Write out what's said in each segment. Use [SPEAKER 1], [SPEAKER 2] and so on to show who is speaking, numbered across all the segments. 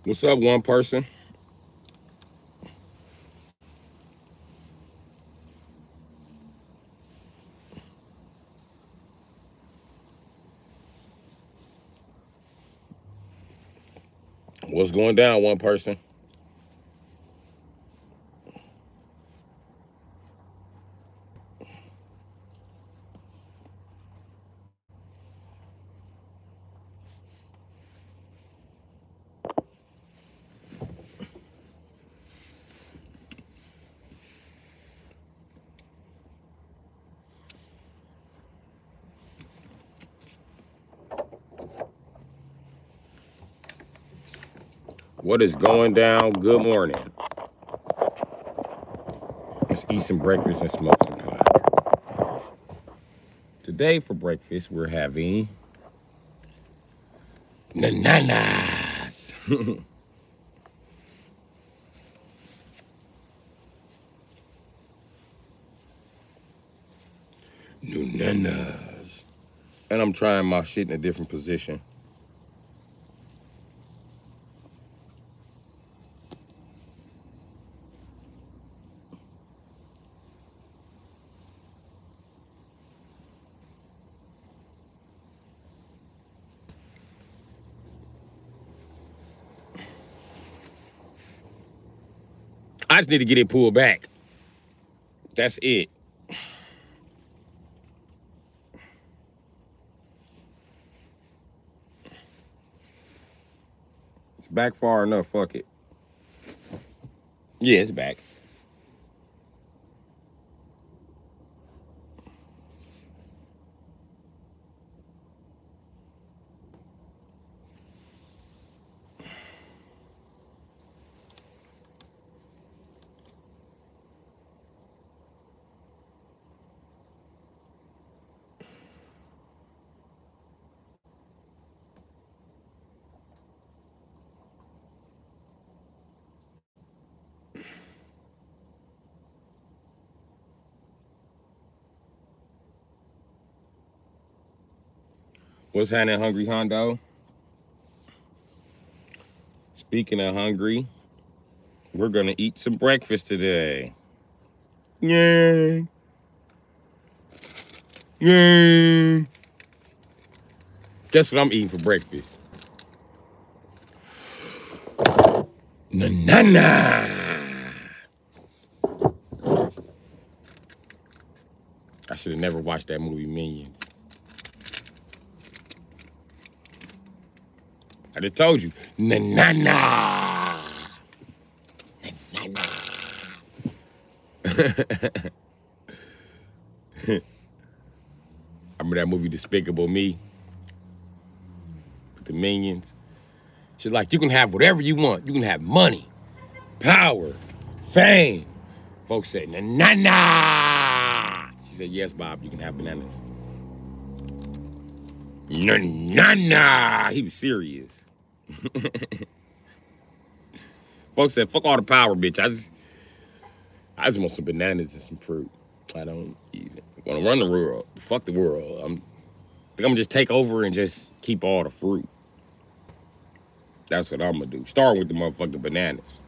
[SPEAKER 1] What's up, one person? What's going down, one person? What is going down? Good morning. Let's eat some breakfast and smoke some pot. Today for breakfast, we're having bananas. Bananas. And I'm trying my shit in a different position. I just need to get it pulled back. That's it. It's back far enough. Fuck it. Yeah, it's back. What's happening, Hungry Hondo? Speaking of hungry, we're gonna eat some breakfast today. Yay! Yay! Guess what I'm eating for breakfast? Banana. I should have never watched that movie Minions. I just told you. Banana. Banana. Remember that movie Despicable Me with the Minions? She's like, you can have whatever you want. You can have money, power, fame. Folks said, na. She said, yes, Bob, you can have bananas. Na. He was serious. Folks said, fuck all the power, bitch. I just want some bananas and some fruit. I don't even want to run the world. Fuck the world. I'm gonna just take over and just keep all the fruit. That's what I'm gonna do. Start with the motherfucking bananas.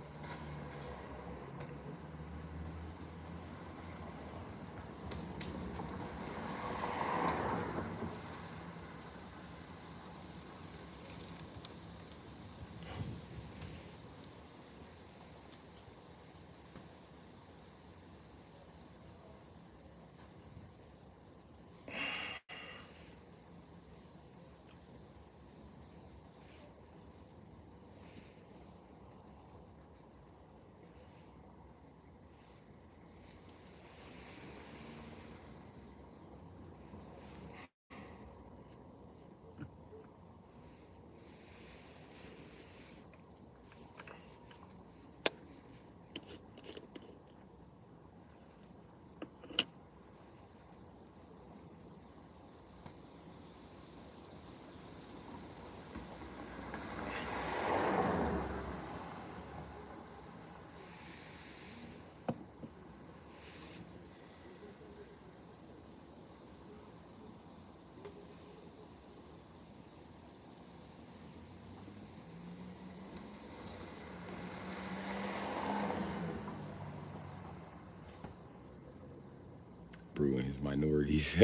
[SPEAKER 1] Bru and his minorities.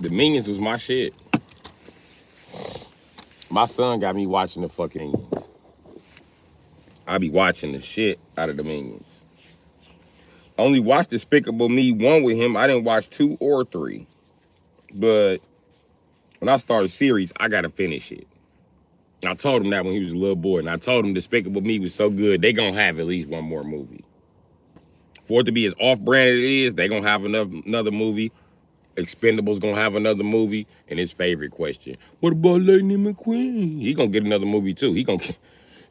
[SPEAKER 1] The Minions was my shit. My son got me watching the fucking Minions. I be watching the shit out of the Minions. I only watched Despicable Me 1 with him. I didn't watch 2 or 3. But when I start a series, I gotta finish it. I told him that when he was a little boy, and I told him Despicable Me was so good, they gonna have at least one more movie. For it to be as off-brand as it is, they gonna have another movie. Expendables gonna have another movie. And his favorite question, what about Lightning McQueen? He gonna get another movie too.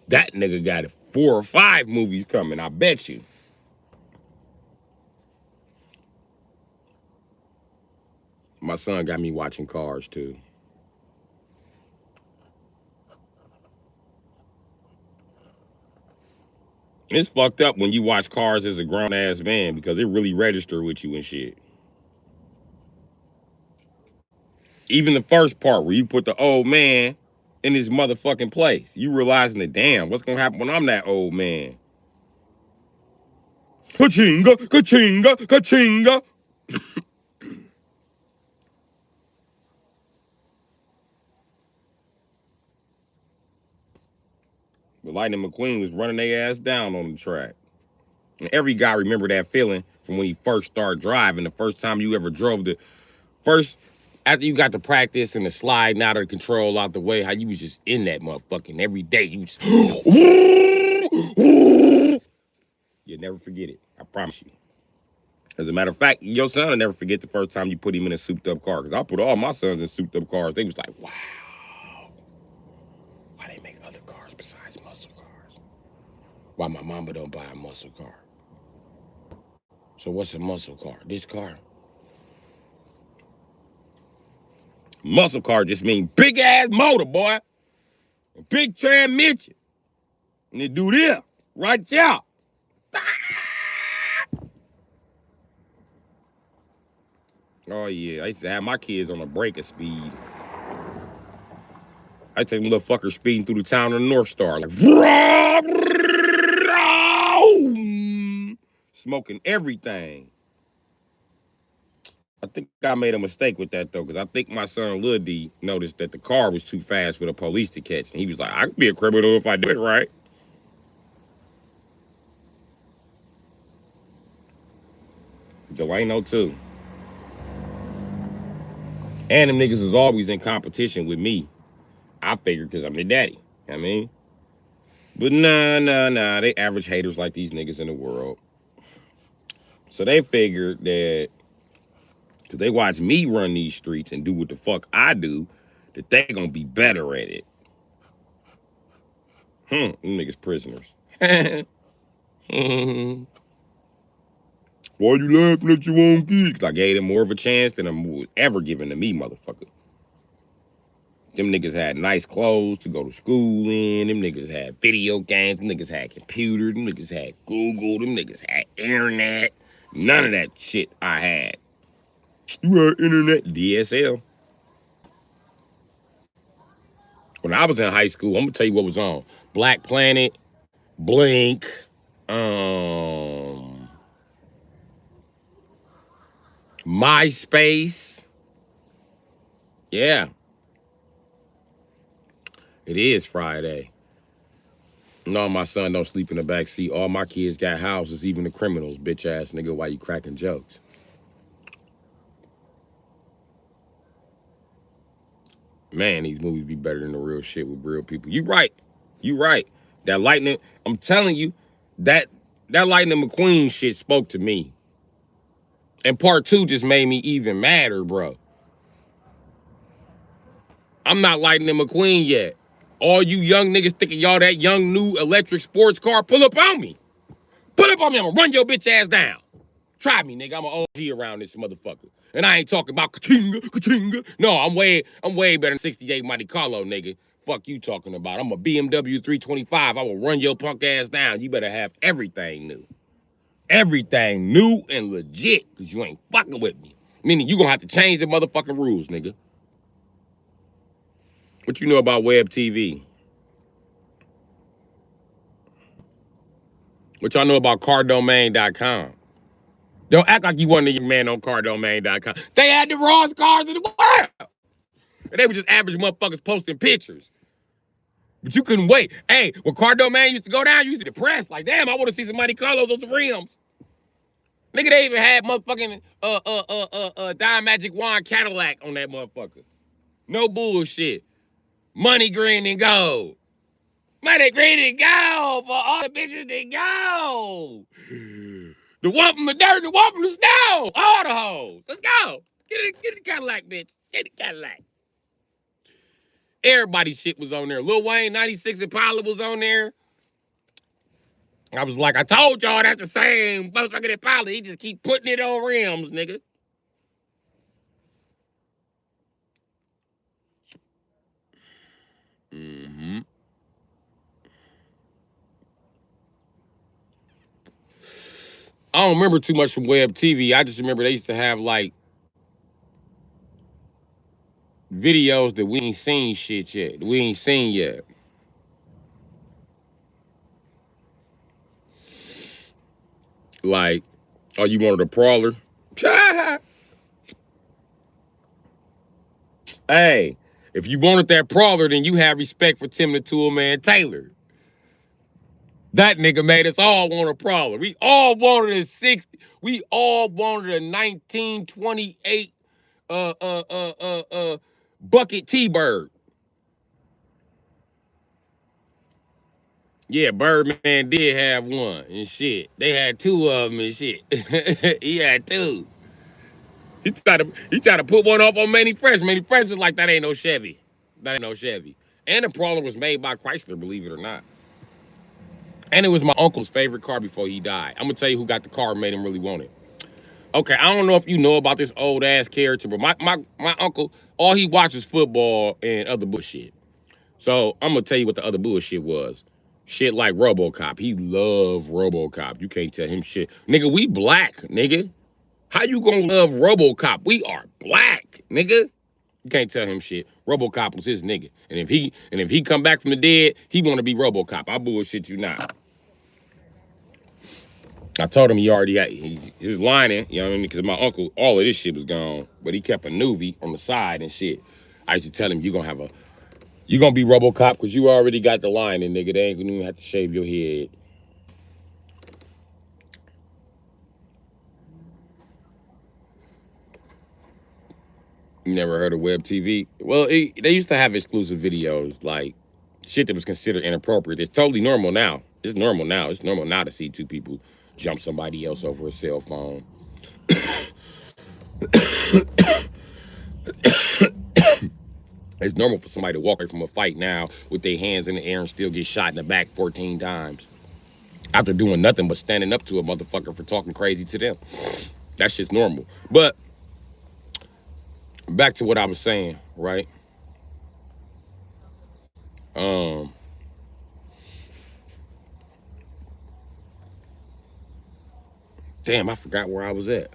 [SPEAKER 1] That nigga got 4 or 5 movies coming, I bet you. My son got me watching Cars too. It's fucked up when you watch Cars as a grown-ass man because it really register with you and shit. Even the first part where you put the old man in his motherfucking place. You realizing that, damn, what's gonna happen when I'm that old man? Ka-chinga, ka-chinga, ka-chinga. But Lightning McQueen was running their ass down on the track. And every guy remember that feeling from when he first started driving. The first time you ever drove after you got to practice and the sliding out of the control out the way, how you was just in that motherfucking every day. You just, you'll never forget it. I promise you. As a matter of fact, your son will never forget the first time you put him in a souped up car. Because I put all my sons in souped up cars. They was like, wow. Why they make other cars besides muscle cars? Why my mama don't buy a muscle car? So what's a muscle car? This car? Muscle car just means big ass motor, boy. And big transmission. And they do this. Right there. Oh yeah, I used to have my kids on a breaker speed. I take them little fuckers speeding through the town of the North Star, like smoking everything. I think I made a mistake with that though, because I think my son Lil D noticed that the car was too fast for the police to catch, and he was like, "I could be a criminal if I do it right." Delano too, and them niggas is always in competition with me. I figured because I'm the daddy. I mean. But nah. They average haters like these niggas in the world. So they figured that because they watch me run these streets and do what the fuck I do, that they gonna be better at it. Them niggas prisoners. Why you laughing at your own kids? Cause I gave them more of a chance than I'm ever giving to me, motherfucker. Them niggas had nice clothes to go to school in. Them niggas had video games. Them niggas had computers. Them niggas had Google. Them niggas had internet. None of that shit I had. You had internet, DSL. When I was in high school, I'm gonna tell you what was on. Black Planet, Blink, MySpace. Yeah, it is Friday. No, my son don't sleep in the back seat. All my kids got houses, even the criminals, bitch ass nigga. Why you cracking jokes? Man, these movies be better than the real shit with real people. You right. You right. That Lightning, I'm telling you, that Lightning McQueen shit spoke to me. And part 2 just made me even madder, bro. I'm not Lightning McQueen yet. All you young niggas thinking y'all that young new electric sports car, pull up on me. Pull up on me, I'm gonna run your bitch ass down. Try me, nigga. I'm an OG around this motherfucker. And I ain't talking about ka-chinga, ka-chinga. No, I'm way better than 68 Monte Carlo, nigga. Fuck you talking about. I'm a BMW 325. I will run your punk ass down. You better have everything new. Everything new and legit, because you ain't fucking with me. Meaning you gonna have to change the motherfucking rules, nigga. What you know about web TV? What y'all know about cardomain.com? Don't act like you wasn't a young man on cardomain.com. They had the rawest cars in the world. And they were just average motherfuckers posting pictures. But you couldn't wait. Hey, when Cardomain used to go down, you used to get depressed. Like, damn, I want to see some Monte Carlos on some rims. Nigga, they even had motherfucking Diamond Magic Wand Cadillac on that motherfucker. No bullshit. Money, green, and gold. Money, green, and gold for all the bitches that go. The one from the dirt, the one from the snow. All the hoes. Let's go. Get the Cadillac, bitch. Get the Cadillac. Everybody's shit was on there. Lil Wayne, 96 Impala was on there. I was like, I told y'all that's the same motherfucker Impala. He just keep putting it on rims, nigga. Mm-hmm. I don't remember too much from web TV. I just remember they used to have like videos that we ain't seen shit yet. We ain't seen yet. Like, oh, you wanted a Prowler? Hey, if you wanted that Prowler, then you have respect for Tim the Tool Man Taylor. That nigga made us all want a Prowler. We all wanted a 60. We all wanted a 1928 bucket T-Bird. Yeah, Birdman did have one and shit. They had two of them and shit. He had two. He tried to put one off on Manny Fresh. Manny Fresh was like, that ain't no Chevy. That ain't no Chevy. And the Prowler was made by Chrysler, believe it or not. And it was my uncle's favorite car before he died. I'm gonna tell you who got the car and made him really want it. Okay, I don't know if you know about this old ass character, but my uncle, all he watches football and other bullshit. So I'm gonna tell you what the other bullshit was. Shit like RoboCop. He loved RoboCop. You can't tell him shit. Nigga, we black, nigga. How you gonna love RoboCop? We are black, nigga. You can't tell him shit. RoboCop was his nigga. And if he come back from the dead, he wanna be RoboCop. I bullshit you not. I told him he already got his lining, you know what I mean? Because my uncle, all of this shit was gone, but he kept a Nuvi on the side and shit. I used to tell him you gonna be RoboCop because you already got the lining, nigga. They ain't gonna even have to shave your head. You never heard of web TV? Well, they used to have exclusive videos, like shit that was considered inappropriate. It's totally normal now. It's normal now. It's normal now to see two people jump somebody else over a cell phone. It's normal for somebody to walk away from a fight now with their hands in the air and still get shot in the back 14 times after doing nothing but standing up to a motherfucker for talking crazy to them. That shit's normal. But back to what I was saying, right? Um, damn, I forgot where I was at.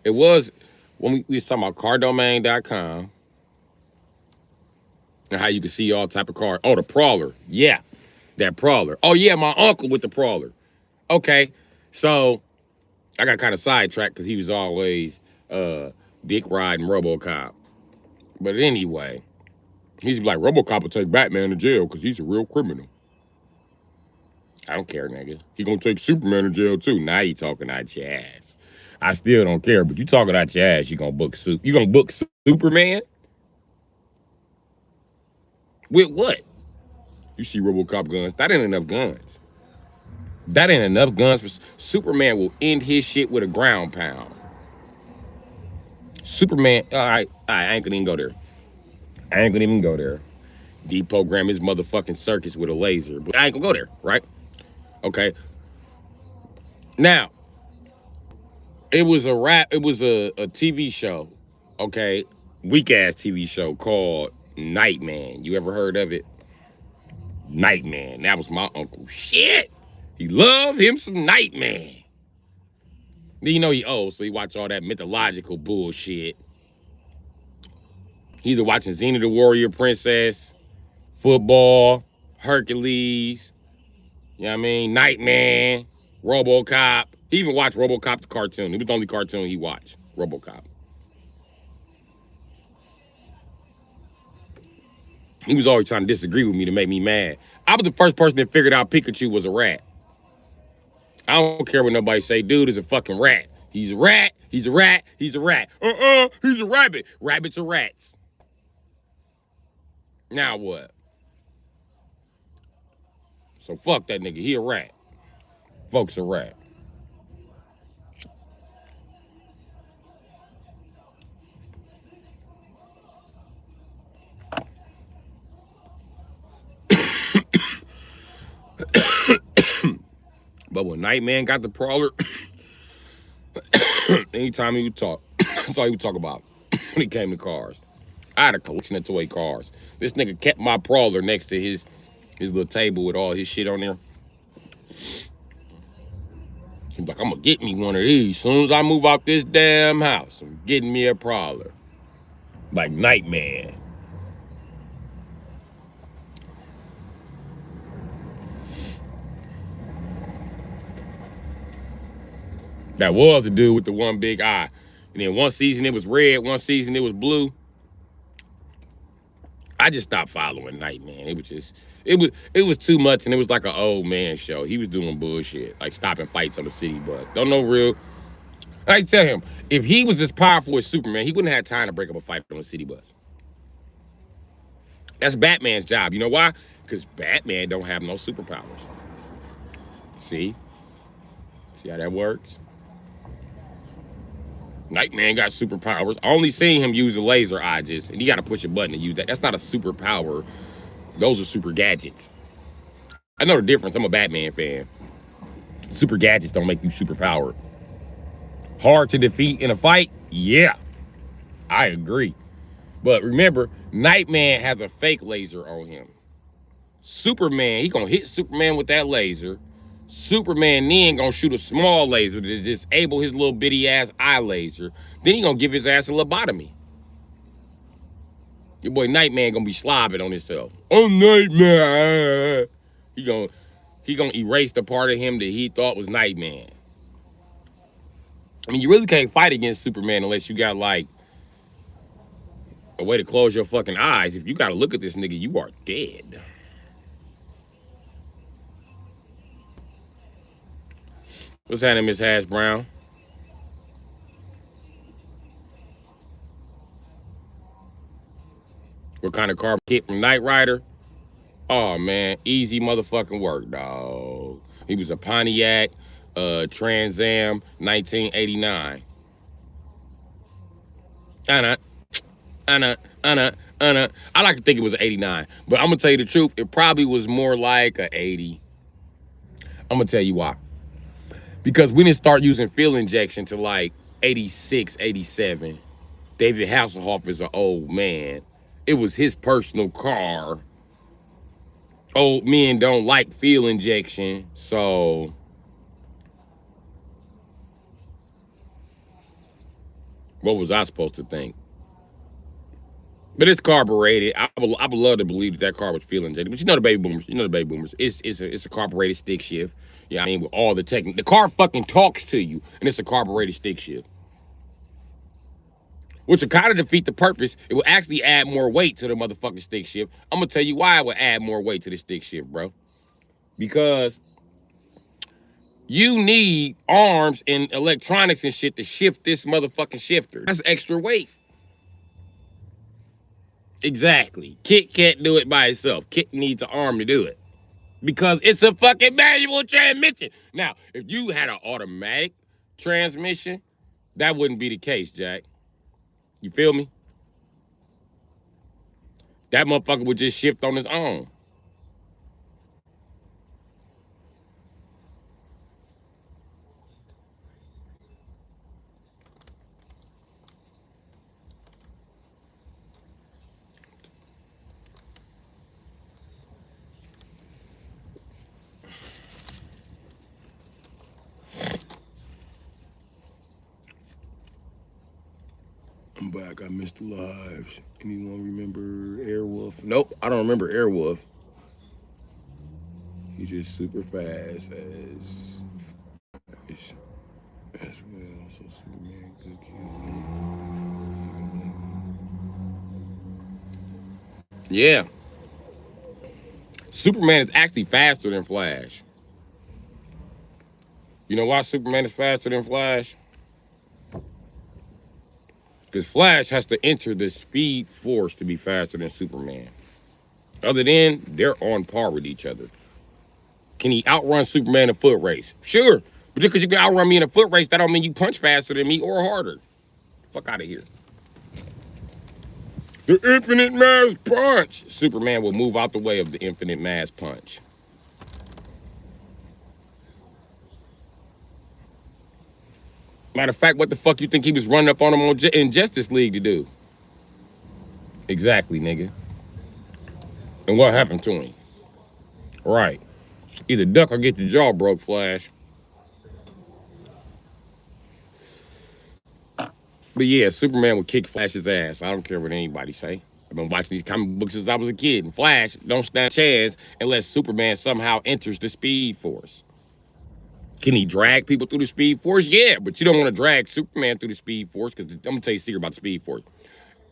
[SPEAKER 1] It was when we was talking about cardomain.com and how you can see all type of cars. Oh, the Prowler. Yeah, that Prowler. Oh, yeah, my uncle with the Prowler. Okay, so I got kind of sidetracked because he was always uh, dick riding RoboCop. But anyway, he's like, RoboCop will take Batman to jail because he's a real criminal. I don't care, nigga. He gonna take Superman to jail too. Now you talking out your ass. I still don't care, but you talking out your ass. You gonna book You gonna book Superman with what? You see RoboCop guns? That ain't enough guns. That ain't enough guns for Superman. Will end his shit with a ground pound. Superman. I ain't gonna even go there. I ain't gonna even go there. Deprogram his motherfucking circuits with a laser, but I ain't gonna go there, right? Okay. Now, it was a rap. It was a TV show, okay, weak ass TV show called Nightman. You ever heard of it? Nightman. That was my uncle. Shit, he loved him some Nightman. Then you know he old, so he watch all that mythological bullshit. He either watching Xena the Warrior Princess, football, Hercules, you know what I mean? Nightman, RoboCop. He even watched RoboCop the cartoon. It was the only cartoon he watched, RoboCop. He was always trying to disagree with me to make me mad. I was the first person that figured out Pikachu was a rat. I don't care what nobody say. Dude is a fucking rat. He's a rat. He's a rat. He's a rat. He's a rabbit. Rabbits are rats. Now what? So fuck that nigga. He a rat. Folks a rat. But when Nightman got the Prowler, anytime he would talk, that's all he would talk about when it came to cars. I had a collection of toy cars. This nigga kept my Prowler next to his little table with all his shit on there. He's like, I'm gonna get me one of these. As soon as I move out this damn house, I'm getting me a Prowler. Like Nightman. That was the dude with the one big eye. And then one season it was red, one season it was blue. I just stopped following Nightman. It was too much, and it was like an old man show. He was doing bullshit, like stopping fights on the city bus. Don't know real. I tell him, if he was as powerful as Superman, he wouldn't have time to break up a fight on a city bus. That's Batman's job. You know why? Because Batman don't have no superpowers. See how that works? Nightman got superpowers. I only seen him use a laser eye just, and you got to push a button to use that. That's not a superpower. Those are super gadgets. I know the difference. I'm a Batman fan. Super gadgets don't make you superpowered. Hard to defeat in a fight? Yeah, I agree. But remember, Nightman has a fake laser on him. Superman, he gonna hit Superman with that laser. Superman then gonna shoot a small laser to disable his little bitty ass eye laser. Then he gonna give his ass a lobotomy. Your boy Nightman gonna be slobbing on himself. Oh, Nightman! He gonna erase the part of him that he thought was Nightman. I mean, you really can't fight against Superman unless you got like a way to close your fucking eyes. If you gotta look at this nigga, you are dead. What's happening, Miss Hash Brown? What kind of car kit from Knight Rider? Oh man, easy motherfucking work, dog. He was a Pontiac Trans Am 1989. Anna, Anna, Anna, Anna. I like to think it was an 89, but I'm gonna tell you the truth. It probably was more like a 80. I'm gonna tell you why. Because we didn't start using fuel injection to like 86, 87. David Hasselhoff is an old man. It was his personal car. Old men don't like fuel injection, so what was I supposed to think? But it's carbureted. I would love to believe that car was fuel injected. But you know the baby boomers. You know the baby boomers. It's a carbureted stick shift. Yeah, I mean with all the technique. The car fucking talks to you, and it's a carbureted stick shift. Which will kind of defeat the purpose. It will actually add more weight to the motherfucking stick shift. I'm gonna tell you why it would add more weight to the stick shift, bro. Because you need arms and electronics and shit to shift this motherfucking shifter. That's extra weight. Exactly. Kit can't do it by itself. Kit needs an arm to do it. Because it's a fucking manual transmission. Now, if you had an automatic transmission, that wouldn't be the case, Jack. You feel me? That motherfucker would just shift on his own. I'm back. I missed the lives. Anyone remember Airwolf? Nope, I don't remember Airwolf. He's just super fast as well. So Superman could kill. Yeah. Superman is actually faster than Flash. You know why Superman is faster than Flash? Because Flash has to enter the speed force to be faster than Superman. Other than, they're on par with each other. Can he outrun Superman in a foot race? Sure. But just because you can outrun me in a foot race, that don't mean you punch faster than me or harder. Fuck out of here. The infinite mass punch. Superman will move out the way of the infinite mass punch. Matter of fact, what the fuck you think he was running up on him in Justice League to do? Exactly, nigga. And what happened to him? Right. Either duck or get your jaw broke, Flash. But yeah, Superman would kick Flash's ass. I don't care what anybody say. I've been watching these comic books since I was a kid. And Flash don't stand a chance unless Superman somehow enters the Speed Force. Can he drag people through the Speed Force? Yeah, but you don't want to drag Superman through the Speed Force because I'm going to tell you a secret about the Speed Force.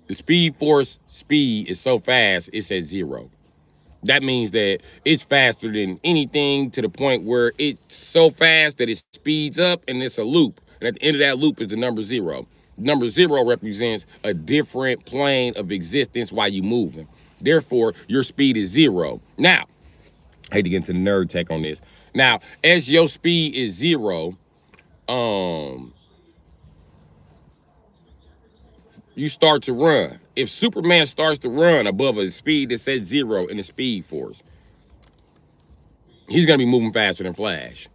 [SPEAKER 1] The Speed Force speed is so fast, it's at 0. That means that it's faster than anything to the point where it's so fast that it speeds up and it's a loop. And at the end of that loop is the number 0. Number 0 represents a different plane of existence while you moving. Therefore, your speed is 0. Now, I hate to get into the nerd take on this. Now, as your speed is 0, you start to run. If Superman starts to run above a speed that's at 0 in the Speed Force, he's gonna be moving faster than Flash.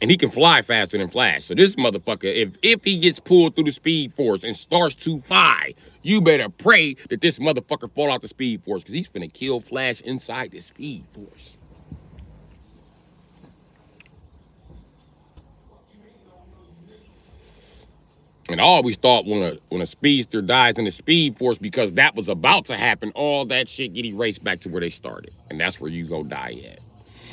[SPEAKER 1] And he can fly faster than Flash. So this motherfucker, if he gets pulled through the Speed Force and starts to fly, you better pray that this motherfucker fall out the Speed Force, because he's finna kill Flash inside the Speed Force. And I always thought when a speedster dies in the Speed Force, because that was about to happen, all that shit get erased back to where they started. And that's where you go die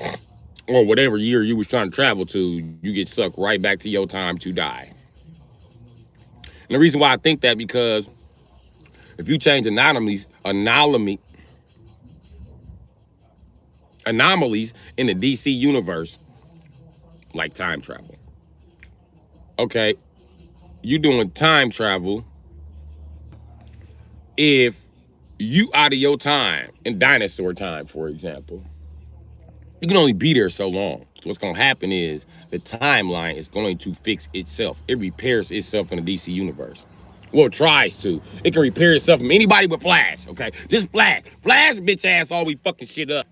[SPEAKER 1] at. Or whatever year you was trying to travel to, you get sucked right back to your time to die. And the reason why I think that, because if you change anomalies in the DC universe, like time travel. Okay, you doing time travel if you out of your time in dinosaur time, for example. You can only be there so long. So what's gonna happen is the timeline is going to fix itself. It repairs itself in the DC universe. Well, it tries to. It can repair itself from anybody but Flash, okay? Just Flash. Flash bitch ass always fucking shit up.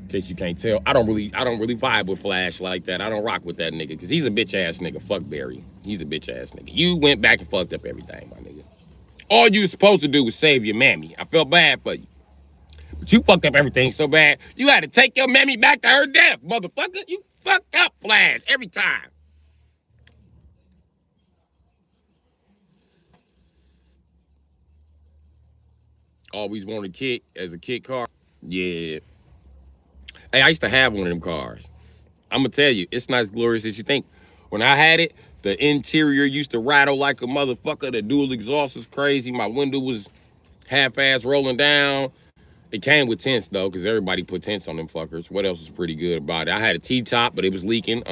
[SPEAKER 1] In case you can't tell, I don't really vibe with Flash like that. I don't rock with that nigga, because he's a bitch ass nigga. Fuck Barry. He's a bitch ass nigga. You went back and fucked up everything, my nigga. All you was supposed to do was save your mammy. I felt bad for you. But you fucked up everything so bad, you had to take your mammy back to her death, motherfucker. You fucked up Flash every time. Always wanted a kid as a kid car. Yeah. Hey, I used to have one of them cars. I'm gonna tell you, it's not as glorious as you think. When I had it, the interior used to rattle like a motherfucker. The dual exhaust was crazy. My window was half-ass rolling down. It came with tents though, because everybody put tents on them fuckers. What else is pretty good about it? I had a T-top, but it was leaking.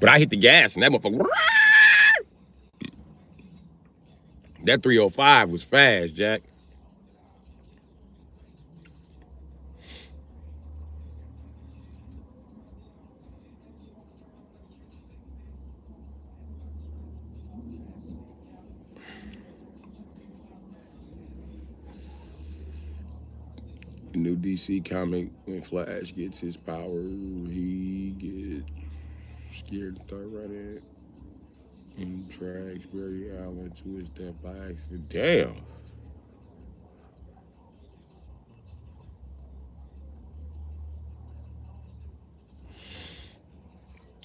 [SPEAKER 1] But I hit the gas and that motherfucker. That 305 was fast, Jack. New DC comic, when Flash gets his power, he gets scared to start running and drags Barry Allen to his death by accident. Damn.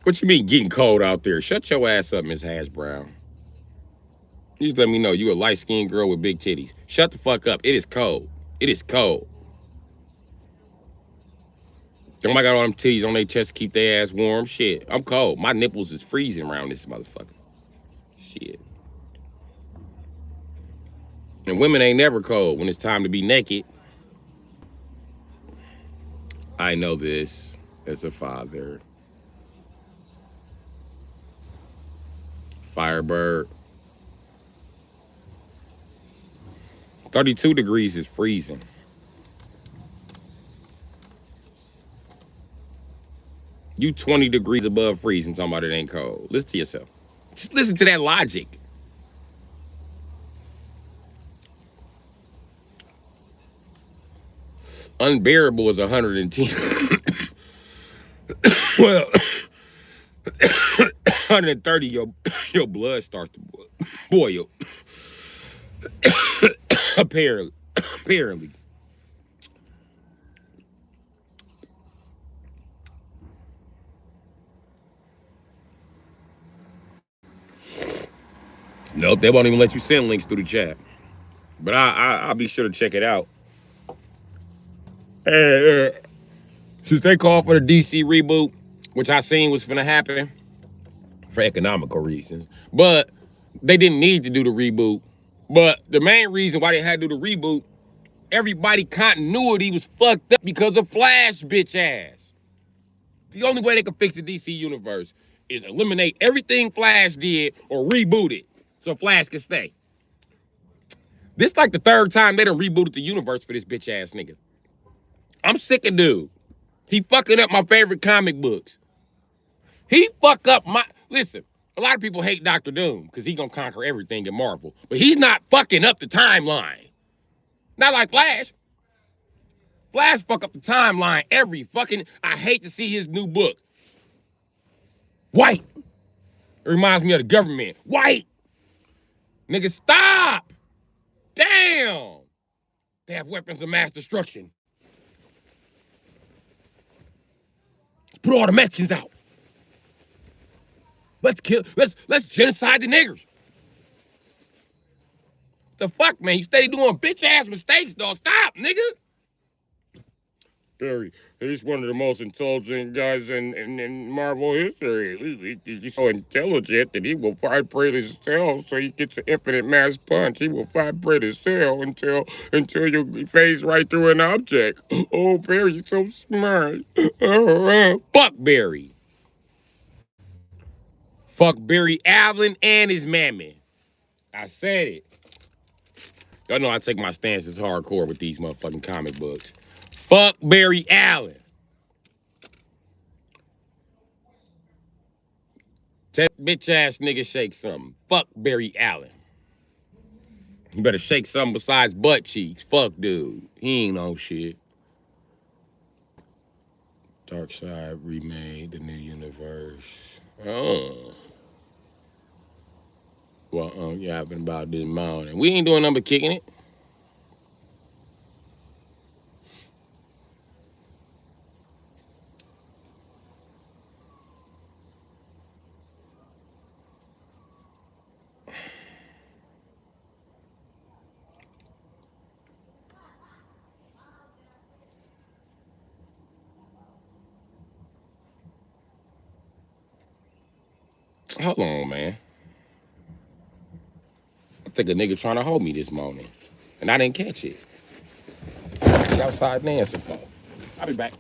[SPEAKER 1] What you mean getting cold out there? Shut your ass up, Miss Hash Brown. You just let me know you a light-skinned girl with big titties. Shut the fuck up. It is cold. It is cold. Somebody got all them titties on their chest to keep their ass warm. Shit, I'm cold. My nipples is freezing around this motherfucker. Shit. And women ain't never cold when it's time to be naked. I know this as a father. Firebird. 32 degrees is freezing. You 20 degrees above freezing, talking about it ain't cold. Listen to yourself. Just listen to that logic. Unbearable is 110. Well, 130, your blood starts to boil. Apparently. Nope, they won't even let you send links through the chat. But I'll be sure to check it out. Since they called for the DC reboot, which I seen was finna happen for economical reasons, but they didn't need to do the reboot. But the main reason why they had to do the reboot, everybody continuity was fucked up because of Flash bitch ass. The only way they could fix the DC universe is eliminate everything Flash did or reboot it so Flash can stay. This like the third time they done rebooted the universe for this bitch ass nigga. I'm sick of dude. He fucking up my favorite comic books. He fuck up my listen. A lot of people hate Doctor Doom because he gonna conquer everything in Marvel, but he's not fucking up the timeline. Not like Flash. Flash fuck up the timeline every fucking. I hate to see his new book. White. It reminds me of the government. White. Nigga, stop. Damn. They have weapons of mass destruction. Let's put all the Mexicans out. Let's kill. Let's genocide the niggers. The fuck, man? You steady doing bitch ass mistakes, dog. Stop, nigga. Barry, he's one of the most intelligent guys in Marvel history. He's so intelligent that he will vibrate his cell so he gets an infinite mass punch. He will vibrate his cell until you phase right through an object. Oh, Barry, you're so smart. Fuck Barry. Fuck Barry Allen and his mammy. I said it. Y'all know I take my stances hardcore with these motherfucking comic books. Fuck Barry Allen. That bitch ass nigga shake something. Fuck Barry Allen. You better shake something besides butt cheeks. Fuck dude. He ain't no shit. Dark Side remade the new universe. Oh. Well, yapping about this morning. We ain't doing nothing but kicking it. Hold on, man. I think a nigga trying to hold me this morning. And I didn't catch it. He outside dancing for. I'll be back.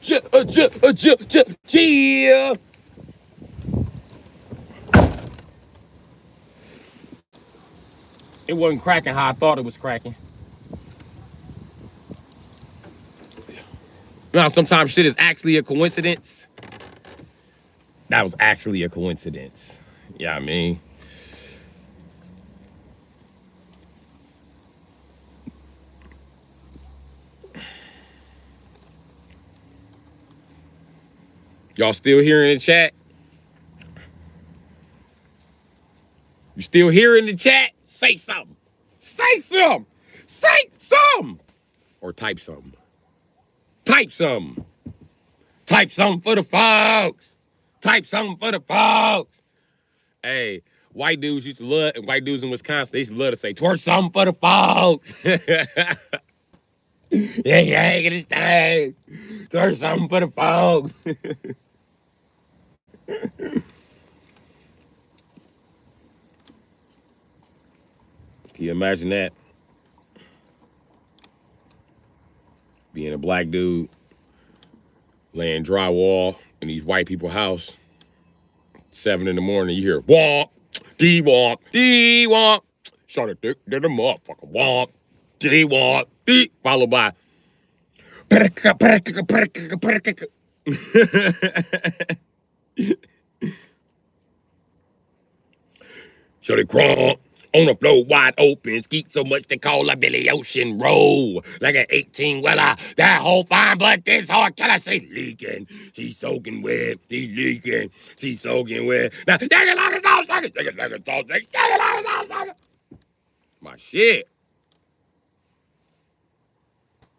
[SPEAKER 1] Yeah. It wasn't cracking how I thought it was cracking. Now, sometimes shit is actually a coincidence. That was actually a coincidence. Yeah, I mean. Y'all still here in the chat? You still here in the chat? Say something. Say something. Say something. Or type something. Type something. Type something for the folks. Type something for the folks. Hey, white dudes used to love, and white dudes in Wisconsin, they used to love to say, twerk something for the folks. Yeah, get this thing. Twerk something for the folks. Can you imagine that? Being a black dude, laying drywall in these white people's house, 7 in the morning, you hear womp, dee-womp, dee-womp. Shut it, dick, did a motherfucker, womp, dee-womp, dee, followed by shut it, crump. On the floor, wide open, skeet so much they call a Billy Ocean roll. Like an 18-wheeler, that whole fine blood, this hard killer, she's leaking. She's soaking wet, she's leaking, she's soaking wet. Now, take it like it's all sucking, take it like it's all sucking, take it like it's all sucking. My shit.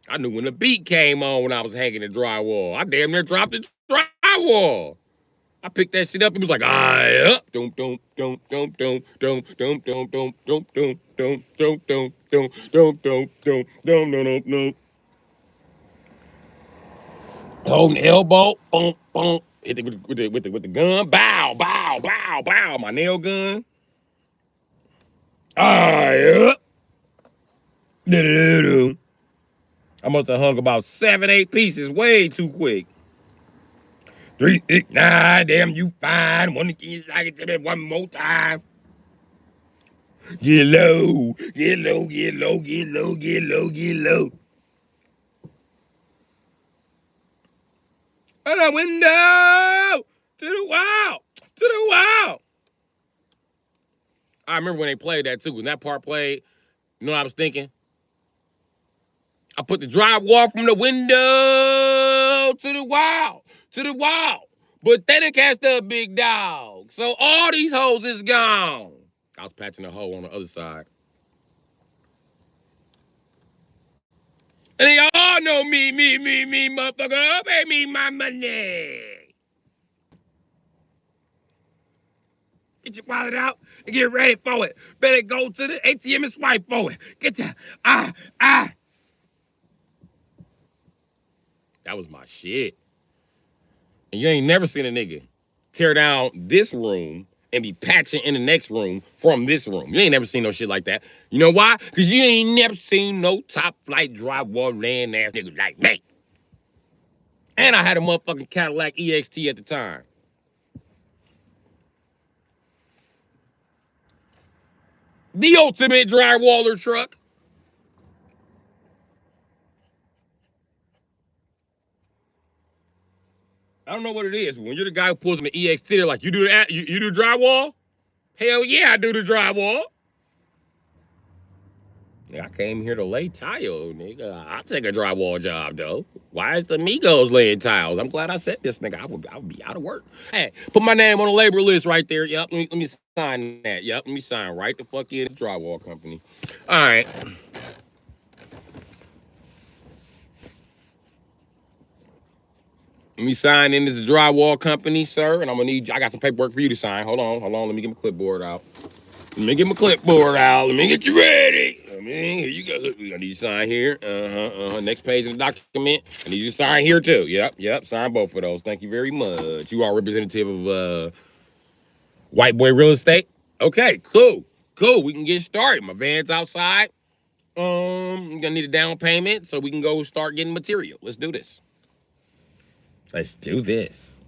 [SPEAKER 1] I knew when the beat came on when I was hanging the drywall. I damn near dropped the drywall. I picked that shit up and was like, up. Don't, don't, don't, don't, don't, don't, don't, don't, don't, don't, don't, don't, don't, don't, don't, don't, don't, don't, don't, don't. Holding the elbow, boom, boom. Hit it with the gun. Bow, bow, bow, bow. My nail gun. Up. I must have hung about 7, 8 pieces way too quick. 3, 6, 9, damn, you fine. Wanna get like it to me one more time. Get low, get low, get low, get low, get low, get low. Out the window, to the wall, to the wall. I remember when they played that too. When that part played, you know what I was thinking? I put the drywall from the window to the wall, to the wall. But they done cast a big dog. So all these hoes is gone. I was patching a hole on the other side. And they all know me, motherfucker. Pay me my money. Get your wallet out and get ready for it. Better go to the ATM and swipe for it. Get your, ah. That was my shit. And you ain't never seen a nigga tear down this room and be patching in the next room from this room. You ain't never seen no shit like that. You know why? Because you ain't never seen no top flight drywall laying ass nigga like me. And I had a motherfucking Cadillac EXT at the time. The ultimate drywaller truck. I don't know what it is, but when you're the guy who pulls in the EXT, they're like, you do that? You do drywall? Hell yeah, I do the drywall. Yeah, I came here to lay tile, nigga. I'll take a drywall job, though. Why is the Migos laying tiles? I'm glad I said this, nigga. I would be out of work. Hey, put my name on the labor list right there. Yep, let me sign that. Yep, let me sign right the fuck in the drywall company. All right. Let me sign in as a drywall company, sir. And I'm gonna need, I got some paperwork for you to sign. Hold on. Let me get my clipboard out. Let me get my clipboard out. Let me get you ready. I mean, here you go. I need you to sign here. Next page of the document. I need you to sign here too. Yep. Sign both of those. Thank you very much. You are representative of White Boy Real Estate. Okay, cool. We can get started. My van's outside. I'm gonna need a down payment so we can go start getting material. Let's do this. Let's do this.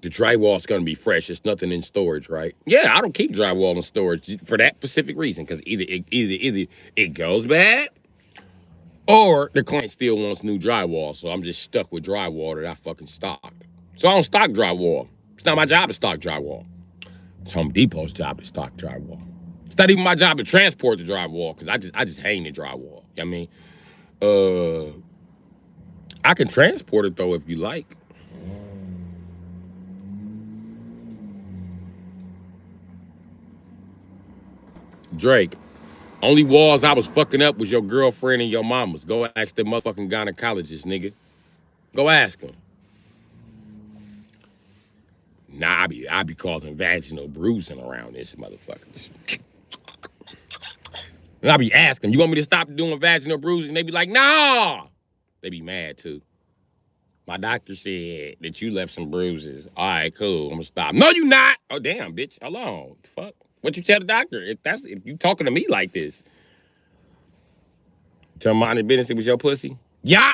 [SPEAKER 1] The drywall's gonna be fresh. It's nothing in storage, right? Yeah, I don't keep drywall in storage for that specific reason. Because either it goes bad, or the client still wants new drywall. So I'm just stuck with drywall that I fucking stocked. So I don't stock drywall. It's not my job to stock drywall. It's Home Depot's job to stock drywall. It's not even my job to transport the drywall because I just hang the drywall. I mean, I can transport it though if you like. Drake, only walls I was fucking up was your girlfriend and your mama's. Go ask the motherfucking gynecologist, nigga. Go ask them. Nah, I be causing vaginal bruising around this motherfucker. And I be asking, you want me to stop doing vaginal bruising? They be like, nah. They be mad too. My doctor said that you left some bruises. All right, cool. I'm gonna stop. No, you not. Oh damn, bitch. Hold on. Fuck. What you tell the doctor? If you talking to me like this, tell mind the business it was your pussy. Yeah.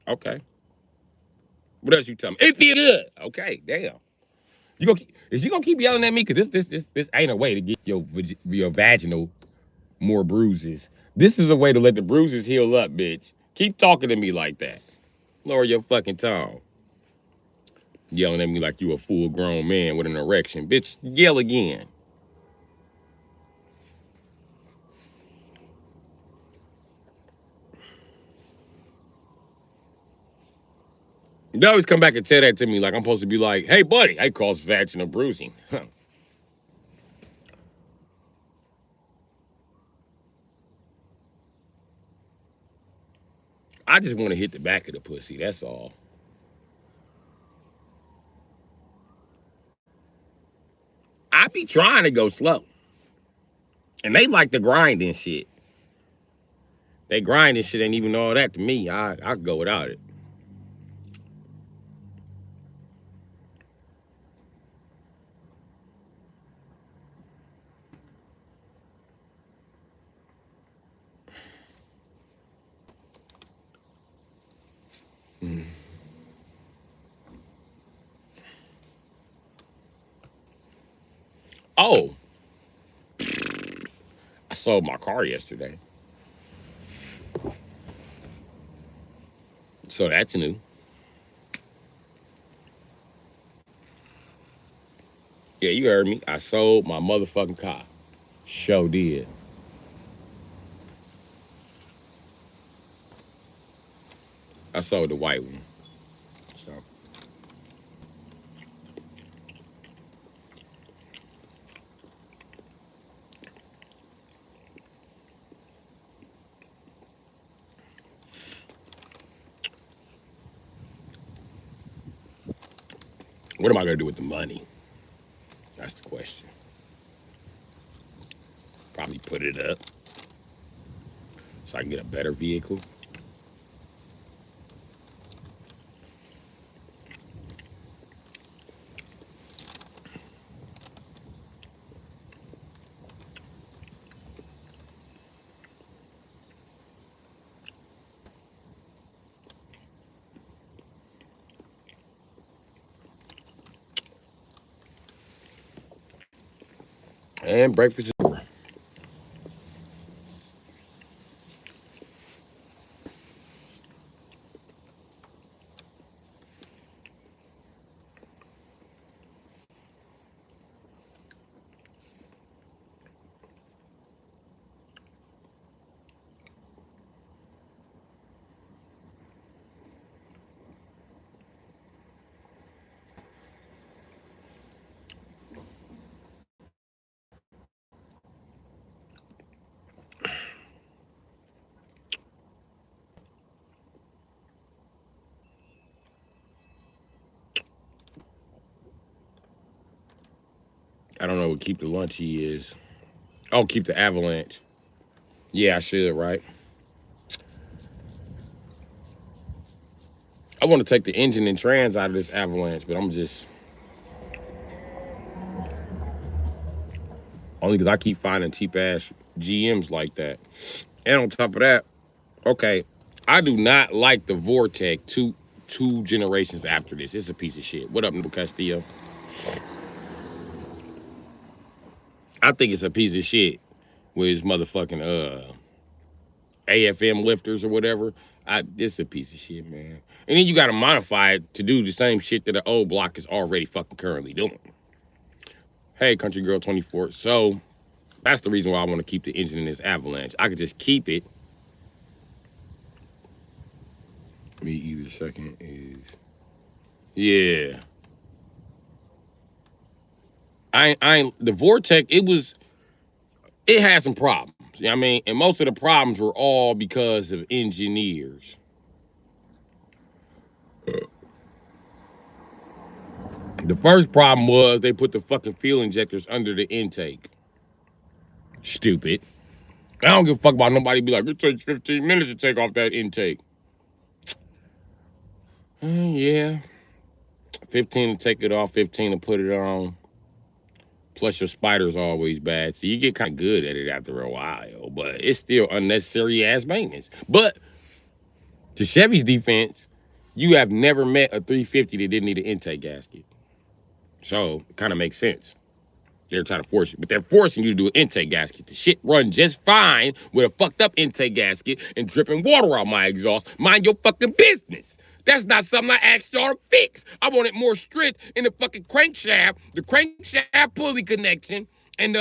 [SPEAKER 1] Okay. What else you tell me? It feel good. Okay. Damn. Is you gonna keep yelling at me? Cause this ain't a way to get your vaginal more bruises. This is a way to let the bruises heal up, bitch. Keep talking to me like that. Lower your fucking tone. Yelling at me like you a full grown man with an erection. Bitch, yell again. They always come back and tell that to me like I'm supposed to be like, hey buddy, I cause vaginal bruising. I just want to hit the back of the pussy, that's all. I be trying to go slow. And they like to grind and shit. They grind and shit ain't even all that to me. I go without it. Mm. Oh, I sold my car yesterday. So that's new. Yeah, you heard me. I sold my motherfucking car. Sure did. I sold the white one. So what am I gonna do with the money? That's the question. Probably put it up so I can get a better vehicle. And breakfast is over. I don't know what keep the lunchy is. Oh, keep the avalanche. Yeah, I should, right? I want to take the engine and trans out of this avalanche, but I'm just Only because I keep finding cheap ass GMs like that. And on top of that, okay, I do not like the Vortec two generations after this. It's a piece of shit. What up, Nico Castillo? I think it's a piece of shit with his motherfucking AFM lifters or whatever. It's a piece of shit, man. And then you gotta modify it to do the same shit that the old block is already fucking currently doing. Hey, Country Girl 24. So that's the reason why I want to keep the engine in this Avalanche. I could just keep it. Me either second is yeah. I ain't the Vortec. It had some problems. You know what I mean, and most of the problems were all because of engineers. The first problem was they put the fucking fuel injectors under the intake. Stupid. I don't give a fuck about nobody be like, it takes 15 minutes to take off that intake. Yeah. 15 to take it off, 15 to put it on. Plus your spider's always bad. So you get kind of good at it after a while. But it's still unnecessary ass maintenance. But to Chevy's defense, you have never met a 350 that didn't need an intake gasket. So it kind of makes sense. They're trying to force you, but they're forcing you to do an intake gasket. The shit run just fine with a fucked up intake gasket and dripping water out my exhaust. Mind your fucking business. That's not something I asked y'all to fix. I wanted more strength in the fucking crankshaft, the crankshaft pulley connection, and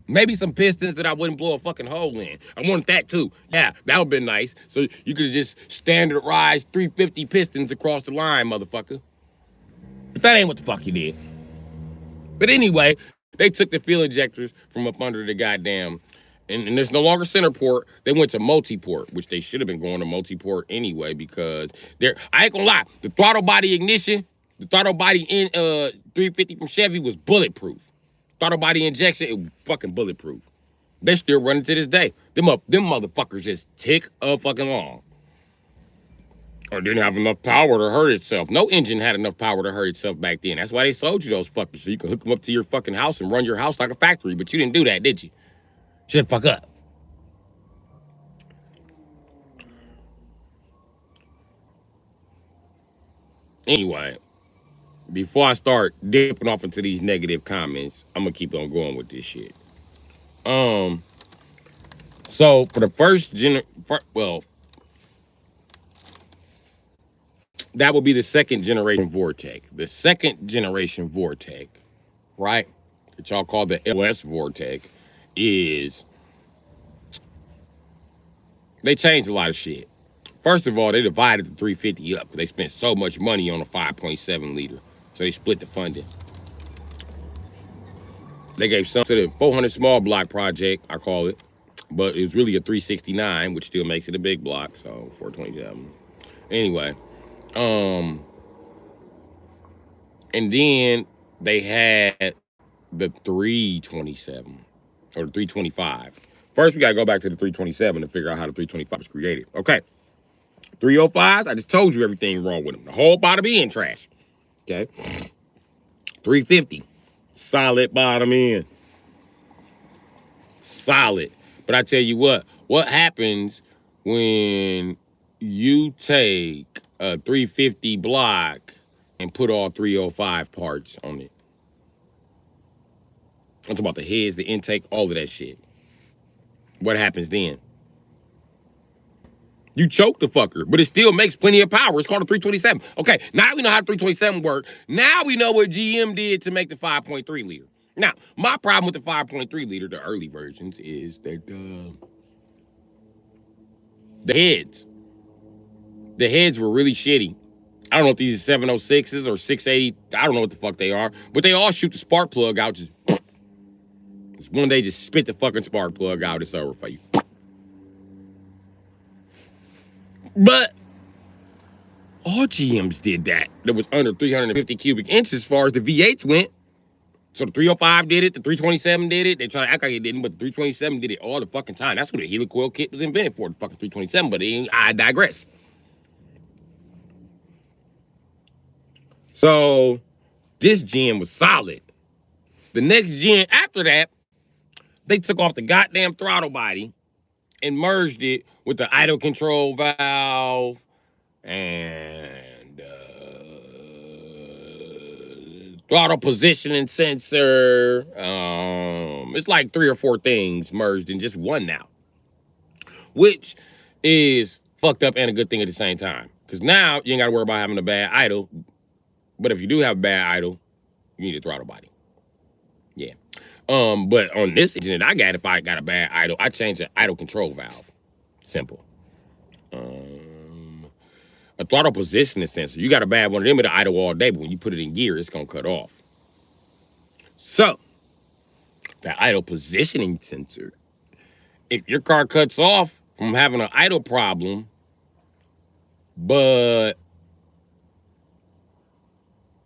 [SPEAKER 1] maybe some pistons that I wouldn't blow a fucking hole in. I wanted that too. Yeah, that would be nice. So you could have just standardized 350 pistons across the line, motherfucker. But that ain't what the fuck you did. But anyway, they took the fuel injectors from up under the goddamn, and there's no longer center port. They went to multi-port, which they should have been going to multi-port anyway because I ain't gonna lie, the throttle body ignition, the throttle body in 350 from Chevy was bulletproof. Throttle body injection, it was fucking bulletproof. They still running to this day. Them motherfuckers just tick a fucking long. Or didn't have enough power to hurt itself. No engine had enough power to hurt itself back then. That's why they sold you those fuckers, so you can hook them up to your fucking house and run your house like a factory. But you didn't do that, did you? Shut the fuck up. Anyway, before I start dipping off into these negative comments, I'm gonna keep on going with this shit. So for the well, that will be the second generation Vortec. The second generation Vortec, right? That y'all call the LS Vortec, is they changed a lot of shit. First of all, they divided the 350 up because they spent so much money on a 5.7 liter. So they split the funding. They gave some to the 400 small block project, I call it. But it was really a 369, which still makes it a big block. So 427. Anyway. And then they had the 327 or the 325. First, we got to go back to the 327 to figure out how the 325 was created. Okay. 305s, I just told you everything wrong with them. The whole bottom end trash. Okay. 350, solid bottom end. Solid. But I tell you what happens when you take a 350 block and put all 305 parts on it? I'm talking about the heads, the intake, all of that shit. What happens then? You choke the fucker, but it still makes plenty of power. It's called a 327. Okay, now we know how 327 works. Now we know what GM did to make the 5.3 liter. Now, my problem with the 5.3 liter, the early versions, is that the heads were really shitty. I don't know if these are 706s or 680. I don't know what the fuck they are, but they all shoot the spark plug out. Just one day, just spit the fucking spark plug out. It's over for you. But all GMs did that. That was under 350 cubic inches as far as the V8s went. So the 305 did it, the 327 did it. They try to act like it didn't, but the 327 did it all the fucking time. That's what the helicoil kit was invented for, the fucking 327, but I digress. So this GM was solid. The next gen after that, they took off the goddamn throttle body and merged it with the idle control valve and throttle positioning sensor. It's like 3 or 4 things merged in just one now, which is fucked up and a good thing at the same time. Because now you ain't got to worry about having a bad idle. But if you do have a bad idle, you need a throttle body. Yeah. But on this engine that I got, if I got a bad idle, I change the idle control valve. Simple. A throttle positioning sensor. You got a bad one of them, it'll idle all day, but when you put it in gear, it's gonna cut off. So that idle positioning sensor, if your car cuts off from having an idle problem, but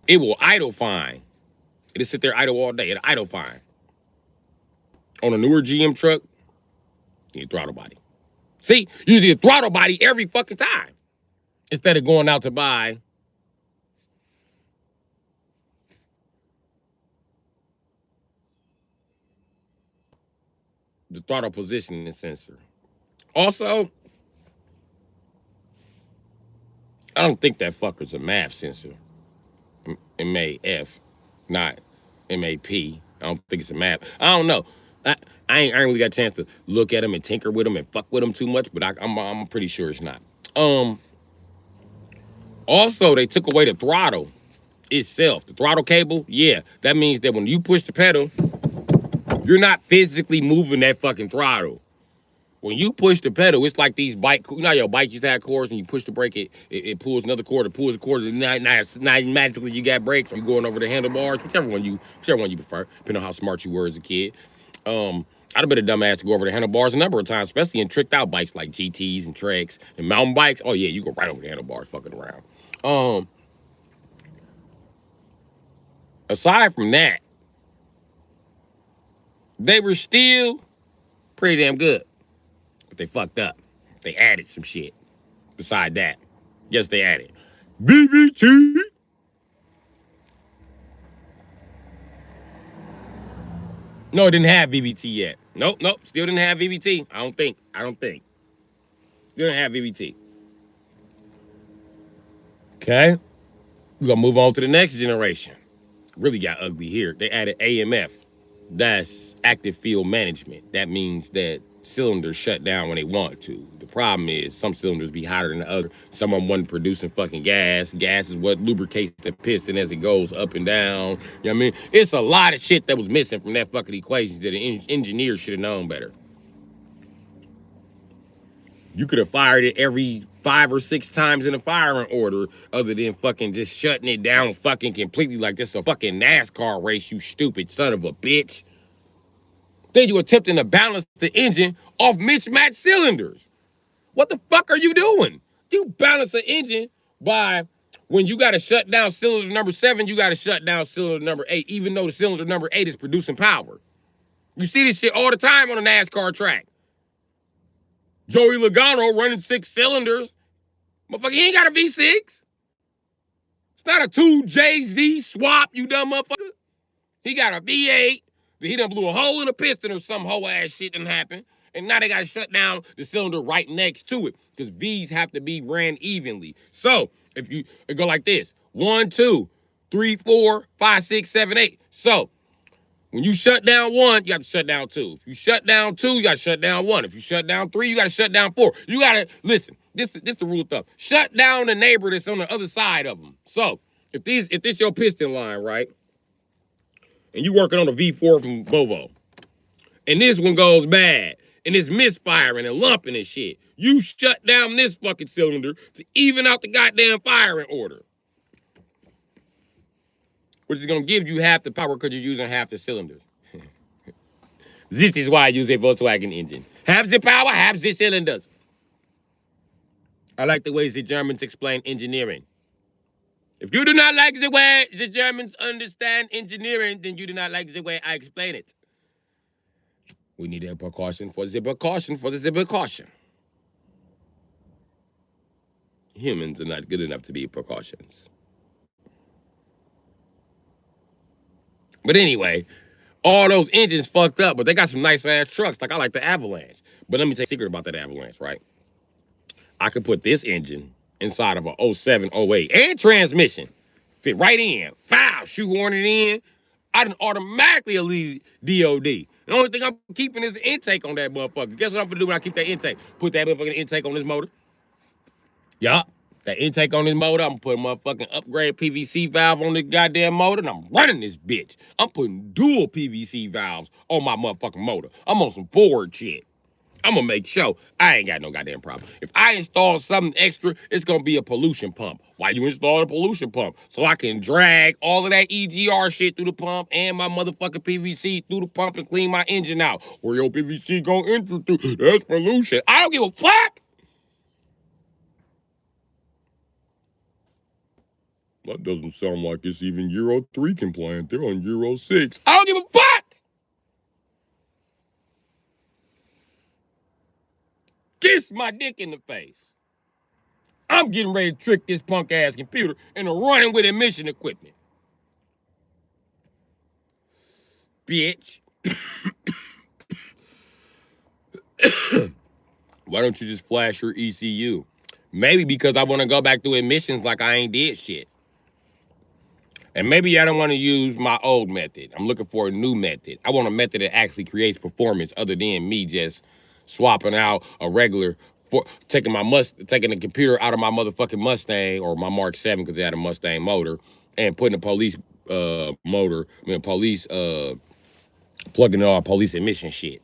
[SPEAKER 1] it will idle fine. It'll sit there idle all day. It'll idle fine. On a newer GM truck, you need a throttle body. See, you need a throttle body every fucking time. Instead of going out to buy the throttle positioning sensor. Also, I don't think that fucker's a MAF sensor. MAF, not MAP. I don't think it's a MAP. I don't know. I ain't really got a chance to look at them and tinker with them and fuck with them too much, but I'm pretty sure it's not. Also, they took away the throttle itself. The throttle cable, yeah. That means that when you push the pedal, you're not physically moving that fucking throttle. When you push the pedal, it's like these bike, you know your bike used to have cords, and you push the brake, it pulls another cord, it pulls a cord, and now magically you got brakes. You're going over the handlebars, whichever one you prefer, depending on how smart you were as a kid. I'd have been a dumbass to go over the handlebars a number of times, especially in tricked out bikes like GTs and Treks and mountain bikes. Oh yeah, you go right over the handlebars fucking around. Aside from that, they were still pretty damn good. But they fucked up. They added some shit. Beside that, yes, they added VVT. No, it didn't have VVT yet. Nope, still didn't have VVT. I don't think. Still didn't have VVT. Okay, we're gonna move on to the next generation. Really got ugly here. They added AMF. That's active field management. That means that cylinders shut down when they want to. The problem is some cylinders be hotter than the other. Some of them wasn't producing fucking gas. Gas is what lubricates the piston as it goes up and down. You know what I mean? It's a lot of shit that was missing from that fucking equation that an engineer should have known better. You could have fired it every 5 or 6 times in a firing order, other than fucking just shutting it down fucking completely like this a fucking NASCAR race, you stupid son of a bitch. Then you attempting to balance the engine off mismatched cylinders. What the fuck are you doing? You balance the engine by when you got to shut down cylinder number 7, you got to shut down cylinder number 8, even though the cylinder number 8 is producing power. You see this shit all the time on a NASCAR track. Joey Logano running 6 cylinders. Motherfucker, he ain't got a V6. It's not a 2JZ swap, you dumb motherfucker. He got a V8. He done blew a hole in the piston or some whole ass shit done happened. And now they got to shut down the cylinder right next to it because V's have to be ran evenly. So if you go like this, 1, 2, 3, 4, 5, 6, 7, 8. So when you shut down 1, you got to shut down 2. If you shut down 2, you got to shut down 1. If you shut down 3, you got to shut down 4. You got to listen. This the rule of thumb. Shut down the neighbor that's on the other side of them. So if this your piston line, right? And you working on a V4 from Volvo, and this one goes bad, and it's misfiring and lumping and shit, you shut down this fucking cylinder to even out the goddamn firing order, which is gonna give you half the power because you're using half the cylinders. This is why I use a Volkswagen engine. Half the power, half the cylinders. I like the ways the Germans explain engineering. If you do not like the way the Germans understand engineering, then you do not like the way I explain it. We need a precaution for the precaution for the precaution. Humans are not good enough to be precautions. But anyway, All those engines fucked up, but they got some nice ass trucks. Like I like the Avalanche. But let me tell you a secret about that Avalanche, right? I could put this engine inside of a '07, '08 and transmission. Fit right in. Foul, shoehorn it in. I done automatically elite DOD. The only thing I'm keeping is the intake on that motherfucker. Guess what I'm gonna do when I keep that intake? Put that motherfucking intake on this motor. Yup. That intake on this motor, I'm putting motherfucking upgrade PVC valve on this goddamn motor, and I'm running this bitch. I'm putting dual PVC valves on my motherfucking motor. I'm on some Ford shit. I'm gonna make sure I ain't got no goddamn problem. If I install something extra, it's gonna be a pollution pump. Why you install a pollution pump? So I can drag all of that EGR shit through the pump and my motherfucking PVC through the pump and clean my engine out. Where your PVC gonna enter through? That's pollution. I don't give a fuck. That doesn't sound like it's even Euro 3 compliant. They're on Euro 6. I don't give a fuck! Kiss my dick in the face. I'm getting ready to trick this punk ass computer into running with emission equipment. Bitch. Why don't you just flash your ECU? Maybe because I want to go back through emissions like I ain't did shit. And maybe I don't want to use my old method. I'm looking for a new method. I want a method that actually creates performance other than me just swapping out a regular for taking the computer out of my motherfucking Mustang or my Mark 7 because they had a Mustang motor and putting a police plugging in all police emission shit.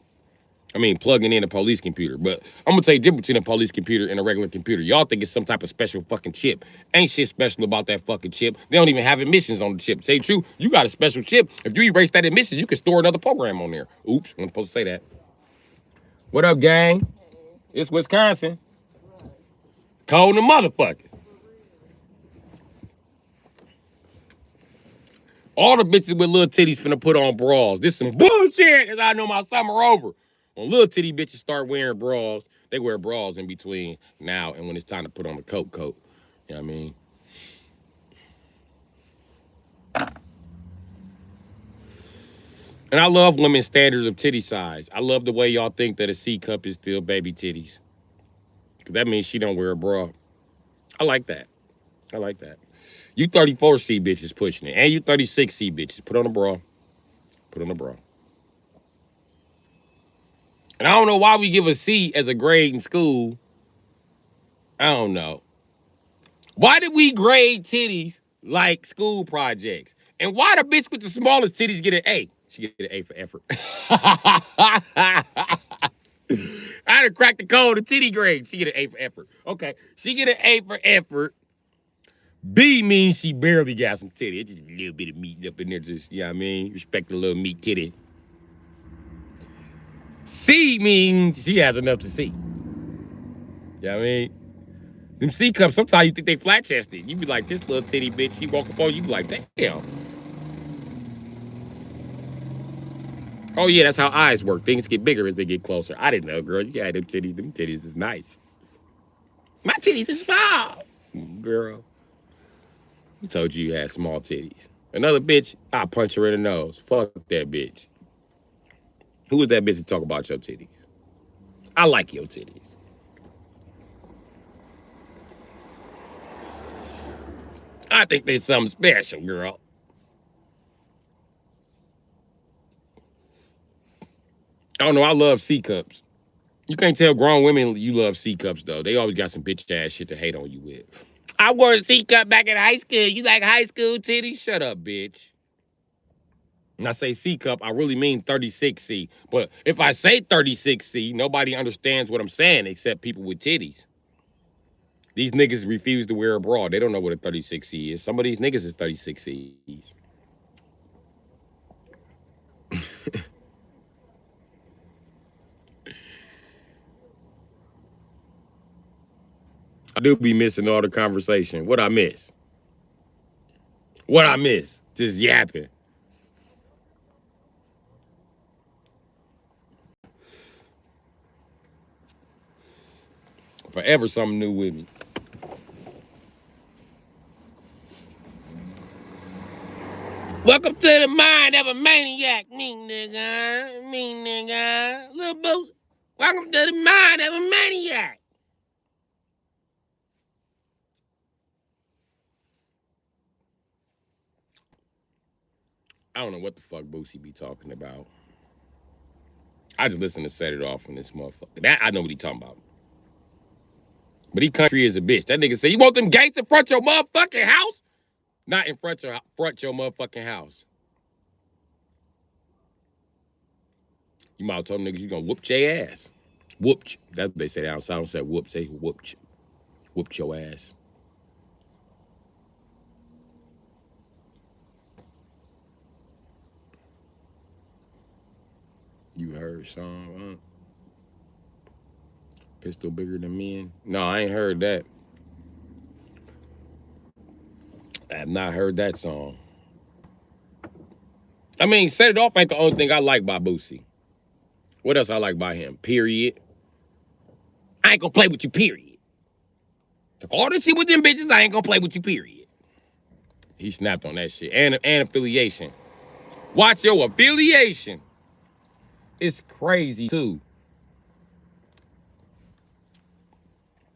[SPEAKER 1] I mean, plugging in a police computer. But I'm gonna tell you the difference between a police computer and a regular computer. Y'all think it's some type of special fucking chip. Ain't shit special about that fucking chip. They don't even have emissions on the chip. Say true, you got a special chip. If you erase that emission, you can store another program on there. Oops, I'm supposed to say that. What up, gang? It's Wisconsin. Cold in the motherfucker. All the bitches with little titties finna put on bras. This some bullshit, cause I know my summer over. When little titty bitches start wearing bras, they wear bras in between now and when it's time to put on the coat. You know what I mean? And I love women's standards of titty size. I love the way y'all think that a C cup is still baby titties. Cause that means she don't wear a bra. I like that. I like that. You 34C bitches pushing it. And you 36C bitches. Put on a bra. Put on a bra. And I don't know why we give a C as a grade in school. I don't know. Why did we grade titties like school projects? And why the bitch with the smallest titties get an A? She get an A for effort. I done cracked the code of titty grade. She get an A for effort. Okay, she get an A for effort. B means she barely got some titty. It's just a little bit of meat up in there. Just, you know what I mean? Respect the little meat titty. C means she has enough to see. You know what I mean? Them C cups, sometimes you think they flat chested. You be like, this little titty bitch, she walk up on you, be like, damn. Oh, yeah, that's how eyes work. Things get bigger as they get closer. I didn't know, girl. You got them titties. Them titties is nice. My titties is small. Girl, who told you had small titties? Another bitch, I'll punch her in the nose. Fuck that bitch. Who was that bitch to talk about your titties? I like your titties. I think they something special, girl. I don't know. I love C cups. You can't tell grown women you love C cups, though. They always got some bitch ass shit to hate on you with. I wore a C cup back in high school. You like high school titties? Shut up, bitch. When I say C cup, I really mean 36C. But if I say 36C, nobody understands what I'm saying except people with titties. These niggas refuse to wear a bra. They don't know what a 36C is. Some of these niggas is 36Cs. I do be missing all the conversation. What I miss? What I miss? Just yapping. Forever something new with me. Welcome to the mind of a maniac, me nigga, me nigga. Little Boosie. Welcome to the mind of a maniac. I don't know what the fuck Boosie be talking about. I just listen to Set It Off from this motherfucker. That I know what he talking about. But he country is a bitch. That nigga say, you want them gates in front of your motherfucking house? Not in front your motherfucking house. You might have told them niggas you gonna whoop your ass. Whooped. That's what they say down south. Say whoop. Say whooped. Whooped your ass. You heard song, Pistol bigger than men? No, I ain't heard that. I have not heard that song. I mean, Set It Off ain't the only thing I like by Boosie. What else I like by him? Period. I ain't gonna play with you, period. All this shit with them bitches, I ain't gonna play with you, period. He snapped on that shit. And affiliation. Watch your affiliation. It's crazy, too.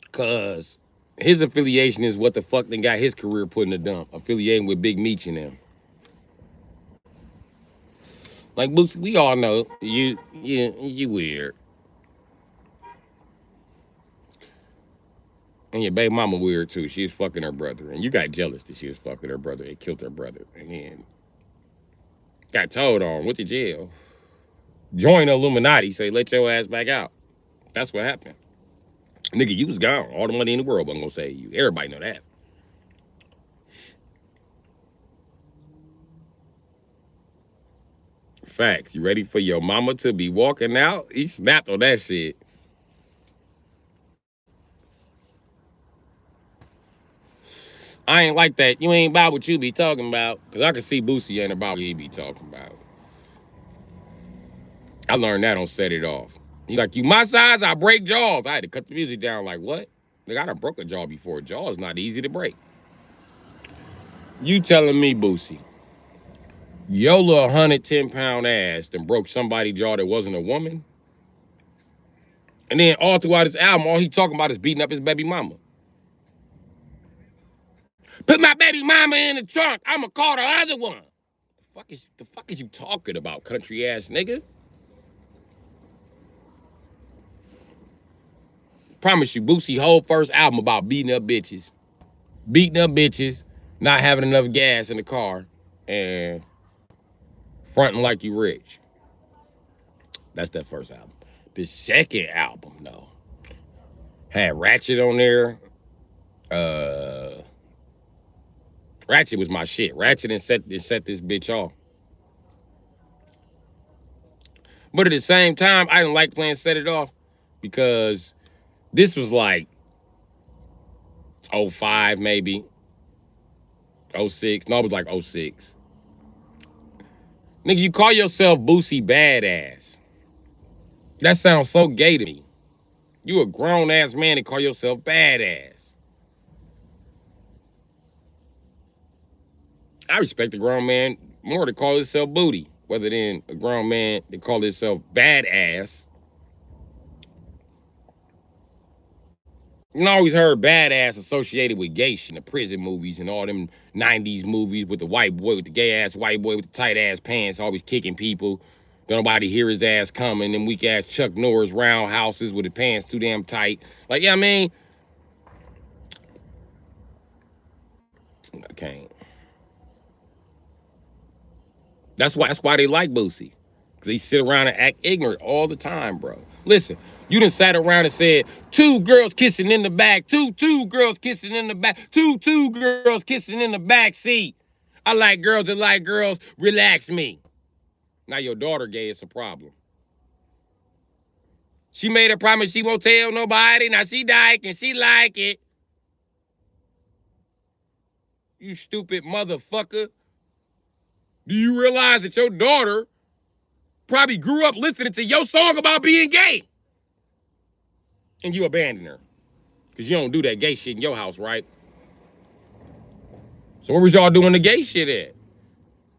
[SPEAKER 1] Because his affiliation is what the fuck then got his career put in the dump. Affiliating with Big Meech and them. Like, Boosie, we all know you weird. And your baby mama weird, too. She was fucking her brother. And you got jealous that she was fucking her brother and killed her brother. And then got told on, went to jail. Joined the Illuminati, say, let your ass back out. That's what happened. Nigga, you was gone. All the money in the world wasn't gonna save you. Everybody know that. Facts. You ready for your mama to be walking out? He snapped on that shit. I ain't like that. You ain't about what you be talking about. Because I can see Boosie ain't about what he be talking about. I learned that on Set It Off. He's like, you my size, I break jaws. I had to cut the music down like, what? Nigga, I done broke a jaw before. Jaw is not easy to break. You telling me, Boosie, your little 110-pound ass done broke somebody's jaw that wasn't a woman? And then all throughout his album, all he talking about is beating up his baby mama. Put my baby mama in the trunk. I'ma call the other one. The fuck is you talking about, country ass nigga? Promise you, Boosie whole first album about beating up bitches. Beating up bitches, not having enough gas in the car, and fronting like you rich. That's that first album. The second album, though, had Ratchet on there. Ratchet was my shit. Ratchet and set this bitch off. But at the same time, I didn't like playing Set It Off because this was like 05 maybe. 06. No, it was like 06. Nigga, you call yourself Boosie Badass. That sounds so gay to me. You a grown ass man and call yourself badass. I respect a grown man more to call himself booty, rather than a grown man to call himself badass. You know, I always heard badass associated with gay shit in the prison movies and all them 90s movies with the white boy, with the gay ass white boy with the tight ass pants, always kicking people. Don't nobody hear his ass coming. Them weak ass Chuck Norris roundhouses with his pants too damn tight. Like, yeah, I mean, I can't. That's why they like Boosie. Cause he sit around and act ignorant all the time, bro. Listen, you done sat around and said, two girls kissing in the back, two girls kissing in the back, two girls kissing in the back seat. I like girls that like girls, relax me. Now your daughter gay, it's a problem. She made a promise she won't tell nobody. Now she dyke and she like it. You stupid motherfucker. Do you realize that your daughter probably grew up listening to your song about being gay? And you abandoned her. Because you don't do that gay shit in your house, right? So where was y'all doing the gay shit at?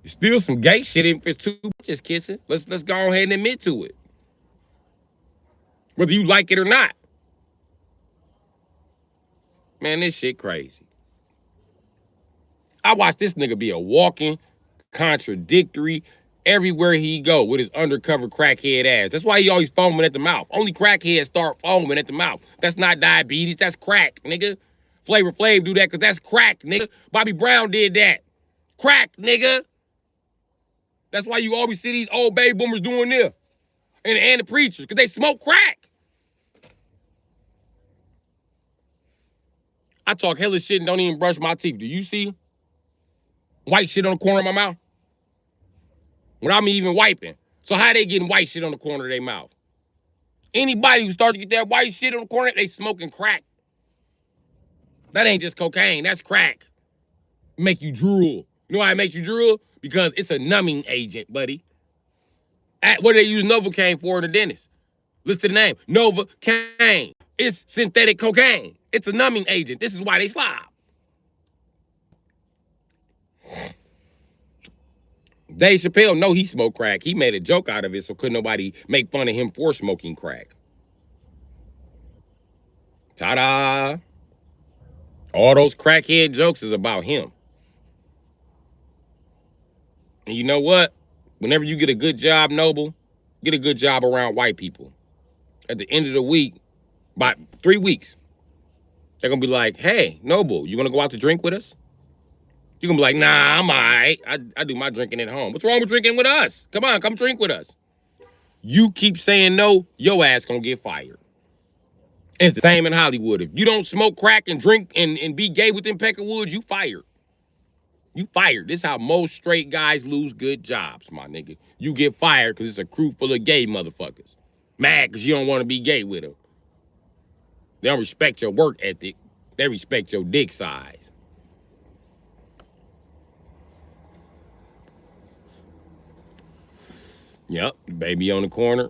[SPEAKER 1] Still some gay shit if it's two bitches kissing. Let's go ahead and admit to it. Whether you like it or not. Man, this shit crazy. I watched this nigga be a walking contradictory everywhere he go with his undercover crackhead ass. That's why he always foaming at the mouth. Only crackheads start foaming at the mouth. That's not diabetes, that's crack, nigga. Flavor Flav do that because that's crack, nigga. Bobby Brown did that. Crack, nigga. That's why you always see these old baby boomers doing this. And the preachers, because they smoke crack. I talk hella shit and don't even brush my teeth. Do you see white shit on the corner of my mouth? Without me even wiping. So how they getting white shit on the corner of their mouth? Anybody who start to get that white shit on the corner, they smoking crack. That ain't just cocaine, that's crack. Make you drool. You know why it makes you drool? Because it's a numbing agent, buddy. What do they use Novocaine for in the dentist? Listen to the name, Novocaine. It's synthetic cocaine. It's a numbing agent. This is why they slob. Dave Chappelle know he smoked crack. He made a joke out of it, so couldn't nobody make fun of him for smoking crack. Ta-da! All those crackhead jokes is about him. And you know what? Whenever you get a good job, Noble, get a good job around white people. At the end of the week, by 3 weeks, they're gonna be like, hey, Noble, you wanna go out to drink with us? You're gonna be like, nah, I'm all right. I do my drinking at home. What's wrong with drinking with us? Come on, come drink with us. You keep saying no, your ass gonna get fired. And it's the same in Hollywood. If you don't smoke crack and drink and be gay within Peckerwood, you fired. You fired. This is how most straight guys lose good jobs, my nigga. You get fired because it's a crew full of gay motherfuckers. Mad because you don't want to be gay with them. They don't respect your work ethic. They respect your dick size. Yep, baby on the corner.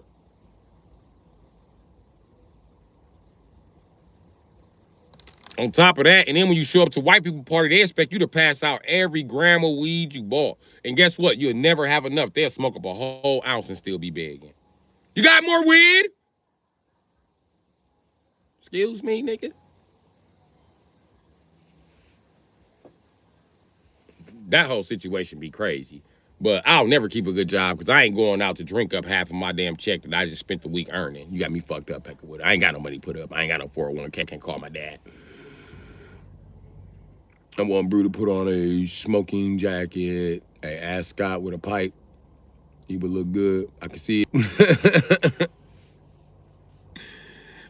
[SPEAKER 1] On top of that, and then when you show up to white people party, they expect you to pass out every gram of weed you bought. And guess what? You'll never have enough. They'll smoke up a whole ounce and still be begging. You got more weed? Excuse me, nigga? That whole situation be crazy. But I'll never keep a good job because I ain't going out to drink up half of my damn check that I just spent the week earning. You got me fucked up, Peckerwood. I ain't got no money put up. I ain't got no 401k. Can't call my dad. I want Bru to put on a smoking jacket, a ascot with a pipe. He would look good. I can see it.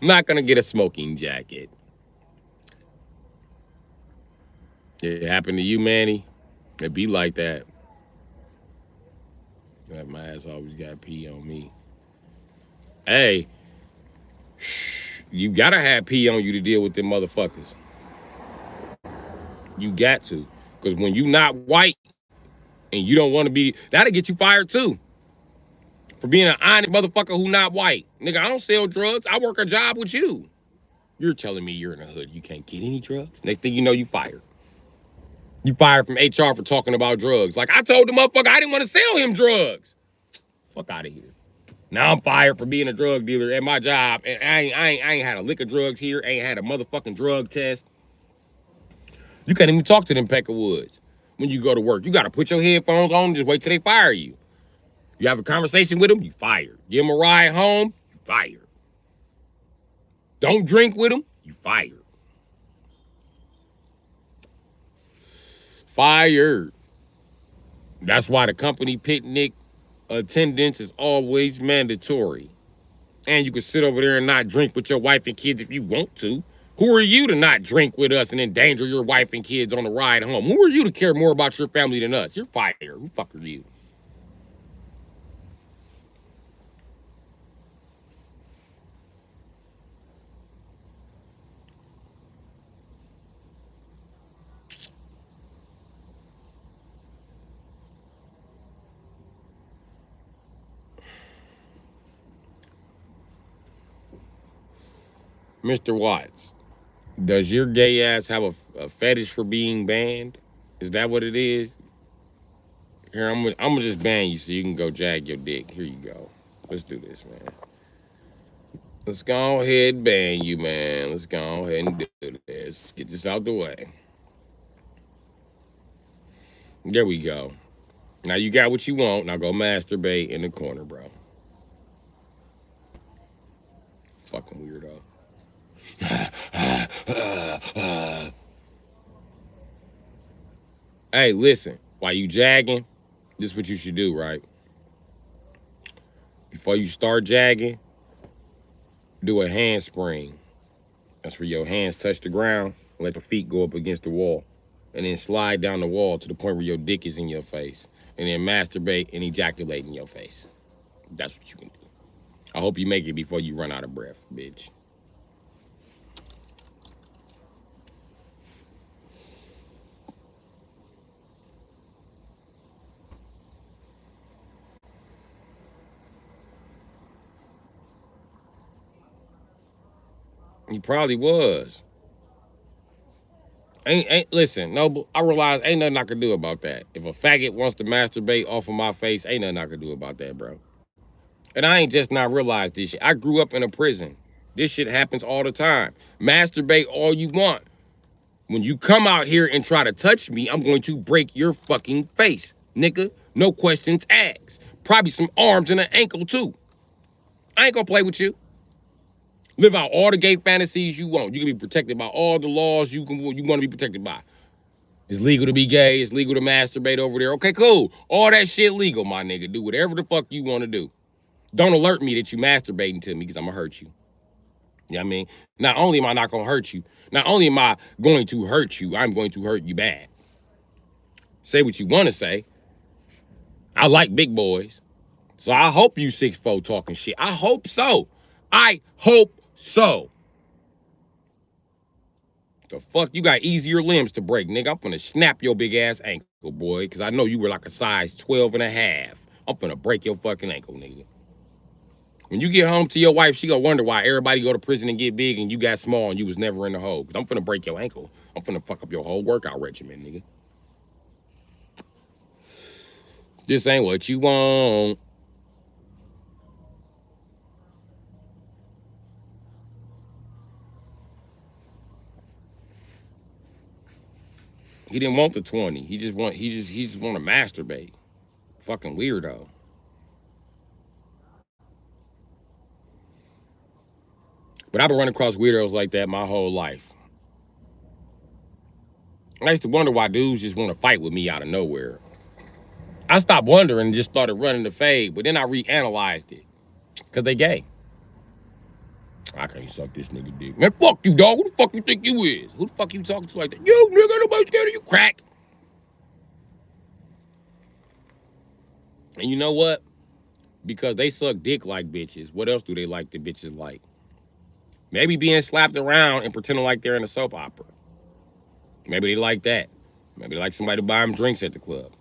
[SPEAKER 1] I'm not gonna get a smoking jacket. It happened to you, Manny. It be like that. Like my ass always got pee on me. Hey, you gotta have pee on you to deal with them motherfuckers. You got to. Because when you not white and you don't want to be, that'll get you fired too. For being an honest motherfucker who not white. Nigga, I don't sell drugs. I work a job with you. You're telling me you're in the hood. You can't get any drugs? Next thing you know, you fired. You fired from HR for talking about drugs. Like I told the motherfucker I didn't want to sell him drugs. Fuck out of here. Now I'm fired for being a drug dealer at my job. And I ain't had a lick of drugs here. Ain't had a motherfucking drug test. You can't even talk to them Peckerwoods when you go to work. You got to put your headphones on and just wait till they fire you. You have a conversation with them, you fired. Give them a ride home, you fired. Don't drink with them, you fired. Fired. That's why the company picnic attendance is always mandatory. And you can sit over there and not drink with your wife and kids if you want to. Who are you to not drink with us and endanger your wife and kids on the ride home? Who are you to care more about your family than us? You're fired. Who the fuck are you? Mr. Watts, does your gay ass have a fetish for being banned? Is that what it is? Here, I'm gonna just ban you so you can go jag your dick. Here you go. Let's do this, man. Let's go ahead and ban you, man. Let's go ahead and do this. Get this out the way. There we go. Now you got what you want. Now go masturbate in the corner, bro. Fucking weirdo. Hey, listen. While you jagging, this is what you should do, right? Before you start jagging, do a handspring. That's where your hands touch the ground. Let your feet go up against the wall. And then slide down the wall to the point where your dick is in your face. And then masturbate and ejaculate in your face. That's what you can do. I hope you make it before you run out of breath, bitch. He probably was. Ain't listen, no, I realize ain't nothing I can do about that. If a faggot wants to masturbate off of my face, ain't nothing I can do about that, bro. And I ain't just not realized this shit. I grew up in a prison. This shit happens all the time. Masturbate all you want. When you come out here and try to touch me, I'm going to break your fucking face, nigga. No questions asked. Probably some arms and an ankle too. I ain't gonna play with you. Live out all the gay fantasies you want. You can be protected by all the laws you want to be protected by. It's legal to be gay. It's legal to masturbate over there. Okay, cool. All that shit legal, my nigga. Do whatever the fuck you want to do. Don't alert me that you masturbating to me because I'm going to hurt you. You know what I mean? Not only am I not going to hurt you, not only am I going to hurt you, I'm going to hurt you bad. Say what you want to say. I like big boys. So I hope you 6'4" talking shit. I hope so. I hope so. The fuck, you got easier limbs to break, nigga. I'm finna snap your big ass ankle, boy, because I know you were like a size 12 and a half. I'm finna break your fucking ankle, nigga. When you get home to your wife, she gonna wonder why everybody go to prison and get big and you got small and you was never in the hole. Because I'm finna break your ankle. I'm finna fuck up your whole workout regimen, nigga. This ain't what you want. He didn't want the 20. He just want to masturbate. Fucking weirdo. But I've been running across weirdos like that my whole life. I used to wonder why dudes just want to fight with me out of nowhere. I stopped wondering and just started running the fade, but then I reanalyzed it. Cause they gay. I can't suck this nigga dick. Man, fuck you, dog. Who the fuck you think you is? Who the fuck you talking to like that? You nigga, nobody scared of you, crack. And you know what? Because they suck dick like bitches. What else do they like the bitches like? Maybe being slapped around and pretending like they're in a soap opera. Maybe they like that. Maybe they like somebody to buy them drinks at the club.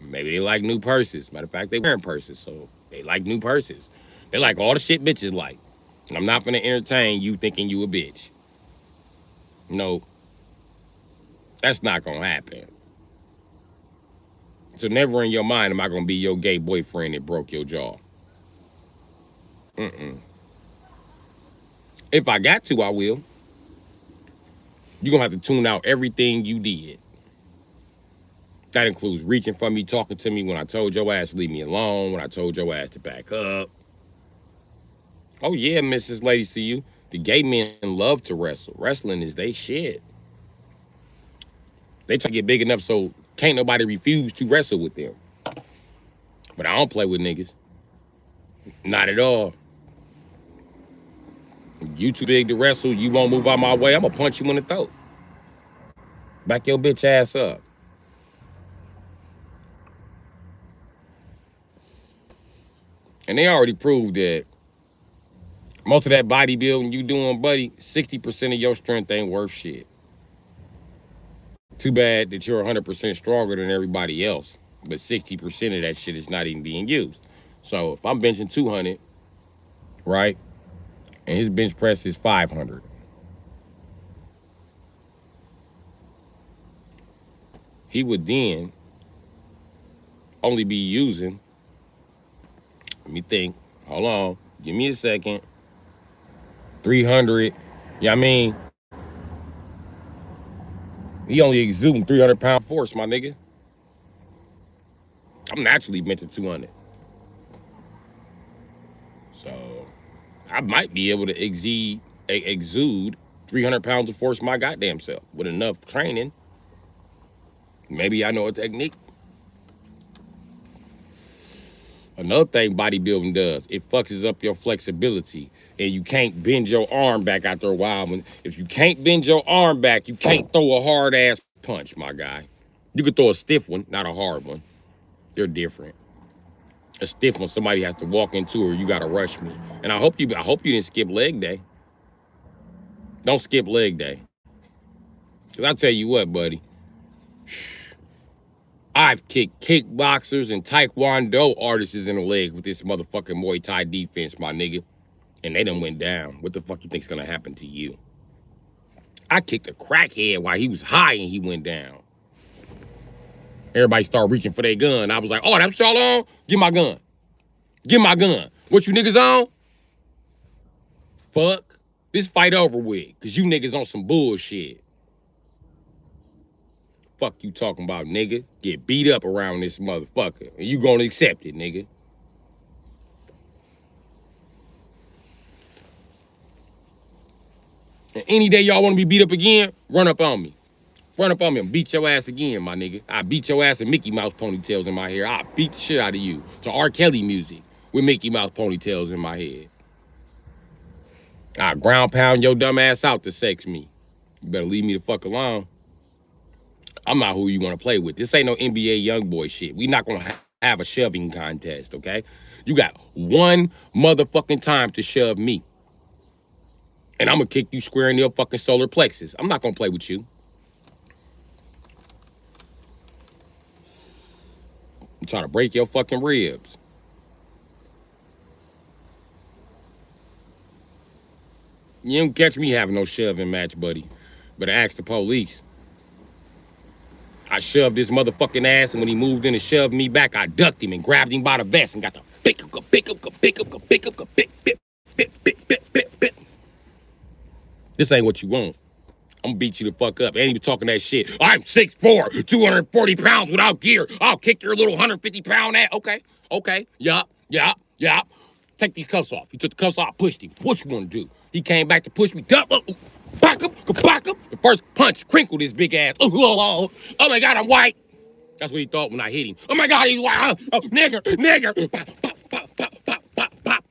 [SPEAKER 1] Maybe they like new purses. Matter of fact, they wearing purses, so they like new purses. They like all the shit bitches like. And I'm not gonna entertain you thinking you a bitch. No, that's not gonna happen. So never in your mind am I gonna be your gay boyfriend that broke your jaw. Mm-mm. If I got to, I will. You're gonna have to tune out everything you did. That includes reaching for me, talking to me when I told your ass to leave me alone, when I told your ass to back up. Oh yeah, Mrs. Ladies to you. The gay men love to wrestle. Wrestling is they shit. They try to get big enough so can't nobody refuse to wrestle with them. But I don't play with niggas. Not at all. You too big to wrestle, you won't move out my way, I'm gonna punch you in the throat. Back your bitch ass up. And they already proved that most of that bodybuilding you doing, buddy, 60% of your strength ain't worth shit. Too bad that you're 100% stronger than everybody else. But 60% of that shit is not even being used. So if I'm benching 200, right, and his bench press is 500, he would then only be using, let me think, hold on, give me a second, 300, yeah, I mean, he only exuding 300-pound force, my nigga. I'm naturally meant to 200. So I might be able to exude 300 pounds of force my goddamn self with enough training. Maybe I know a technique. Another thing bodybuilding does, it fucks up your flexibility, and you can't bend your arm back after a while. If you can't bend your arm back, you can't throw a hard ass punch, my guy. You could throw a stiff one, not a hard one. They're different. A stiff one, somebody has to walk into, or you gotta rush me. And I hope you didn't skip leg day. Don't skip leg day. Cause I tell you what, buddy, I've kicked kickboxers and taekwondo artists in the leg with this motherfucking Muay Thai defense, my nigga. And they done went down. What the fuck you think's gonna happen to you? I kicked a crackhead while he was high and he went down. Everybody started reaching for their gun. I was like, oh, that's what y'all on? Give my gun. Give my gun. What you niggas on? Fuck. This fight over with. Cause you niggas on some bullshit. Fuck you talking about, nigga. Get beat up around this motherfucker. And you gonna accept it, nigga. And any day y'all wanna be beat up again, run up on me. Run up on me and beat your ass again, my nigga. I beat your ass with Mickey Mouse ponytails in my hair. I beat the shit out of you to R. Kelly music with Mickey Mouse ponytails in my head. I ground pound your dumb ass out to sex me. You better leave me the fuck alone. I'm not who you want to play with. This ain't no NBA YoungBoy shit. We not gonna have a shoving contest, okay? You got one motherfucking time to shove me. And I'm gonna kick you square in your fucking solar plexus. I'm not gonna play with you. I'm trying to break your fucking ribs. You don't catch me having no shoving match, buddy. Better ask the police. I shoved this motherfucking ass, and when he moved in and shoved me back, I ducked him and grabbed him by the vest and got the pick up. This ain't what you want. I'm gonna beat you the fuck up. Ain't even talking that shit. I'm 6'4", 240 pounds without gear. I'll kick your little 150-pound ass. Okay. Yup. Take these cuffs off. He took the cuffs off, pushed him. What you wanna do? He came back to push me. Back up. The first punch crinkled his big ass. Oh my God, I'm white. That's what he thought when I hit him. Oh my God, he's white. Oh, nigger. Pop.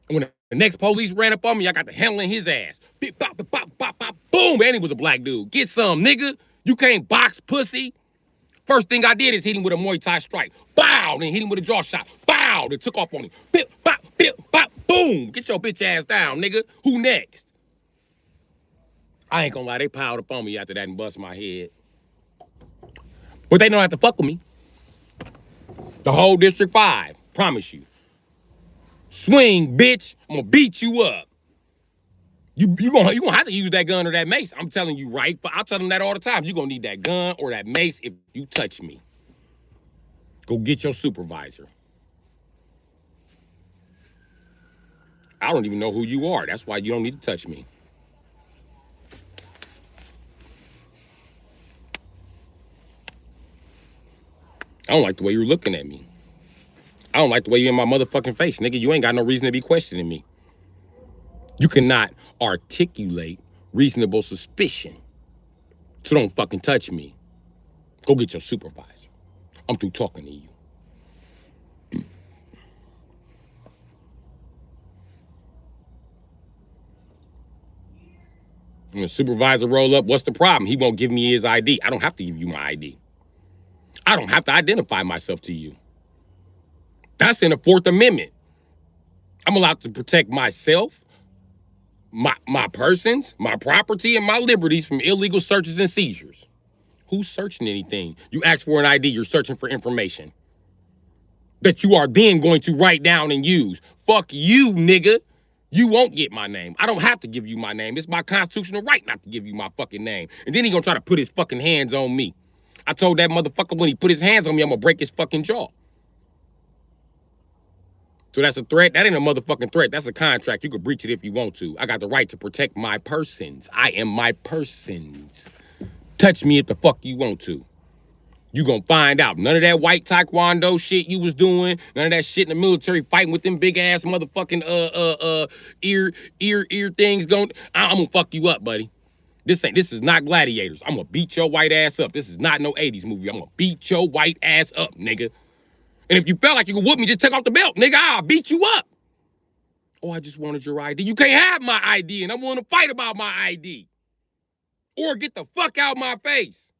[SPEAKER 1] And when the next police ran up on me, I got the handle in his ass. Boom, and he was a black dude. Get some, nigga. You can't box, pussy. First thing I did is hit him with a Muay Thai strike. Bow, then hit him with a jaw shot. Bow, then took off on him. Boom. Get your bitch ass down, nigga. Who next? I ain't gonna lie, they piled up on me after that and bust my head. But they don't have to fuck with me. The whole District 5, promise you. Swing, bitch. I'm gonna beat you up. You gonna have to use that gun or that mace. I'm telling you, right? But I tell them that all the time. You're gonna need that gun or that mace if you touch me. Go get your supervisor. I don't even know who you are. That's why you don't need to touch me. I don't like the way you're looking at me. I don't like the way you're in my motherfucking face, nigga. You ain't got no reason to be questioning me. You cannot articulate reasonable suspicion. So don't fucking touch me. Go get your supervisor. I'm through talking to you. When the supervisor roll up, what's the problem? He won't give me his ID. I don't have to give you my ID. I don't have to identify myself to you. That's in the Fourth Amendment. I'm allowed to protect myself, my persons, my property, and my liberties from illegal searches and seizures. Who's searching anything? You ask for an ID, you're searching for information that you are then going to write down and use. Fuck you, nigga. You won't get my name. I don't have to give you my name. It's my constitutional right not to give you my fucking name. And then he gonna try to put his fucking hands on me. I told that motherfucker when he put his hands on me, I'm gonna break his fucking jaw. So that's a threat. That ain't a motherfucking threat. That's a contract. You can breach it if you want to. I got the right to protect my persons. I am my persons. Touch me if the fuck you want to. You gonna find out. None of that white taekwondo shit you was doing. None of that shit in the military fighting with them big ass motherfucking ear things. I'm gonna fuck you up, buddy. This is not Gladiators. I'm gonna beat your white ass up. This is not no 80s movie. I'm gonna beat your white ass up, nigga. And if you felt like you could whoop me, just take off the belt, nigga. I'll beat you up. Oh, I just wanted your ID. You can't have my ID, and I'm willing to fight about my ID. Or get the fuck out my face.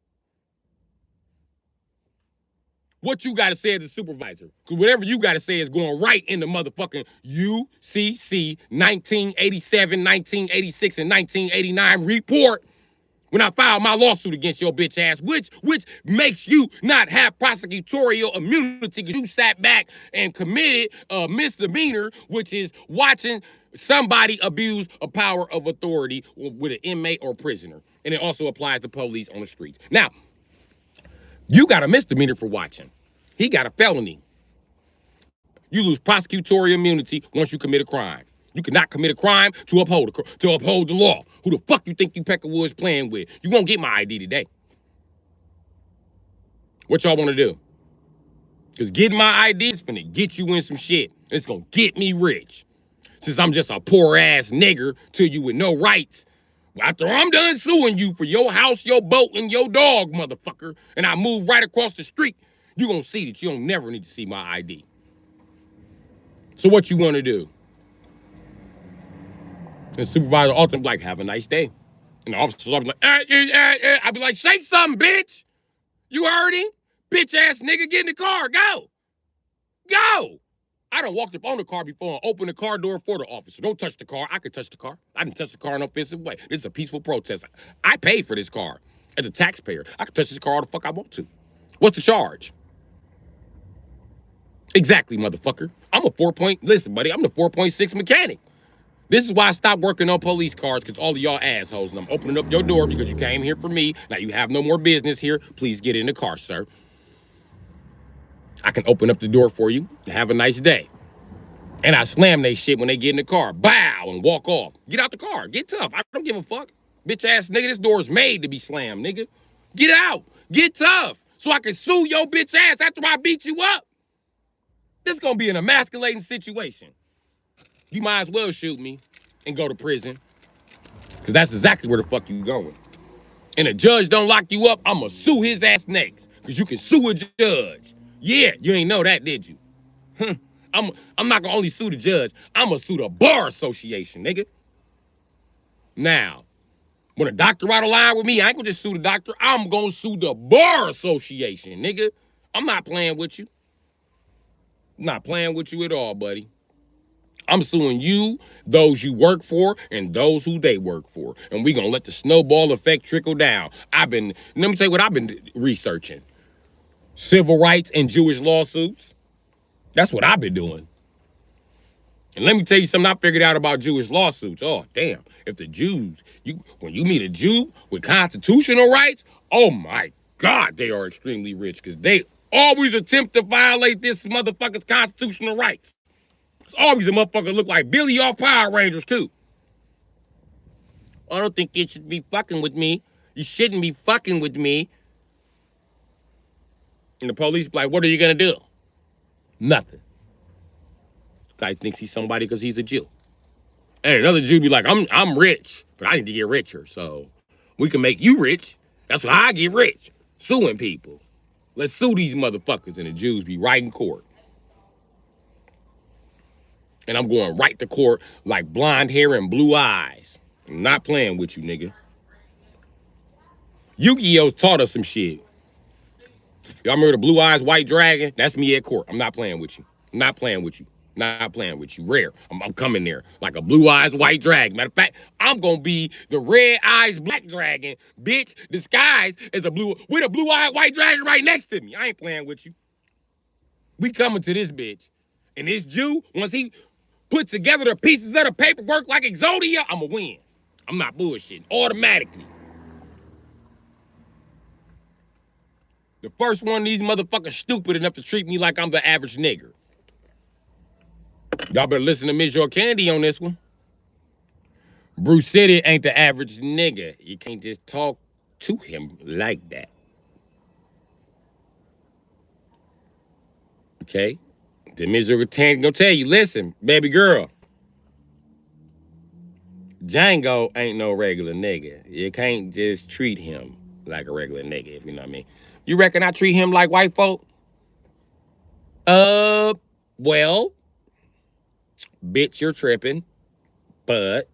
[SPEAKER 1] What you got to say as a supervisor? Because whatever you got to say is going right in the motherfucking UCC 1987, 1986, and 1989 report when I filed my lawsuit against your bitch ass, which makes you not have prosecutorial immunity because you sat back and committed a misdemeanor, which is watching somebody abuse a power of authority with an inmate or prisoner. And it also applies to police on the streets. Now, you got a misdemeanor for watching. He got a felony. You lose prosecutorial immunity once you commit a crime. You cannot commit a crime to uphold the law. Who the fuck you think you Peckerwood's playing with? You won't get my ID today. What y'all want to do? Because getting my ID is gonna get you in some shit. It's gonna get me rich. Since I'm just a poor ass nigger to you with no rights. After I'm done suing you for your house, your boat, and your dog, motherfucker, and I move right across the street, you gonna see that you don't never need to see my ID. So what you want to do? And supervisor ultimately like, have a nice day. And the officer's like, I'd be like, say something, bitch. You heard him? Bitch ass nigga, get in the car. Go. Go. I done walked up on the car before and opened the car door for the officer. Don't touch the car. I can touch the car. I didn't touch the car in an offensive way. This is a peaceful protest. I paid for this car as a taxpayer. I can touch this car all the fuck I want to. What's the charge? Exactly, motherfucker. Listen, buddy, I'm the 4.6 mechanic. This is why I stopped working on police cars, because all of y'all assholes. And I'm opening up your door because you came here for me. Now you have no more business here. Please get in the car, sir. I can open up the door for you. Have a nice day. And I slam they shit when they get in the car. Bow and walk off. Get out the car. Get tough. I don't give a fuck. Bitch ass nigga, this door is made to be slammed, nigga. Get out. Get tough. So I can sue your bitch ass after I beat you up. This is going to be an emasculating situation. You might as well shoot me and go to prison. Because that's exactly where the fuck you going. And a judge don't lock you up, I'm going to sue his ass next. Because you can sue a judge. Yeah, you ain't know that, did you? I'm not going to only sue the judge. I'm going to sue the Bar Association, nigga. Now, when a doctor out of line with me, I ain't going to just sue the doctor. I'm going to sue the Bar Association, nigga. I'm not playing with you. I'm not playing with you at all, buddy. I'm suing you, those you work for, and those who they work for. And we're going to let the snowball effect trickle down. Let me tell you what I've been researching. Civil rights and Jewish lawsuits. That's what I've been doing. And let me tell you something I figured out about Jewish lawsuits. Oh, damn. If the Jews, when you meet a Jew with constitutional rights, oh my God, they are extremely rich because they always attempt to violate this motherfucker's constitutional rights. It's always a motherfucker look like Billy off Power Rangers, too. I don't think you should be fucking with me. You shouldn't be fucking with me. And the police be like, what are you going to do? Nothing. This guy thinks he's somebody because he's a Jew. And another Jew be like, I'm rich, but I need to get richer. So we can make you rich. That's why I get rich. Suing people. Let's sue these motherfuckers. And the Jews be right in court. And I'm going right to court like blonde hair and blue eyes. I'm not playing with you, nigga. Yu-Gi-Oh! Taught us some shit. Y'all remember the blue eyes white dragon? That's me at court. I'm not playing with you. I'm not playing with you. Not playing with you. Rare. I'm coming there like a blue eyes white dragon. Matter of fact, I'm gonna be the red eyes black dragon, bitch, disguised as a blue with a blue eyed white dragon right next to me. I ain't playing with you. We coming to this bitch. And this Jew, once he put together the pieces of the paperwork like Exodia, I'ma win. I'm not bullshitting. Automatically. The first one of these motherfuckers stupid enough to treat me like I'm the average nigger. Y'all better listen to Miss Your Candy on this one. Bru Sitdee ain't the average nigga. You can't just talk to him like that. Okay? The Miss Your Candy gonna tell you, listen, baby girl, Django ain't no regular nigga. You can't just treat him like a regular nigga, if you know what I mean. You reckon I treat him like white folk? Well, bitch, you're tripping, but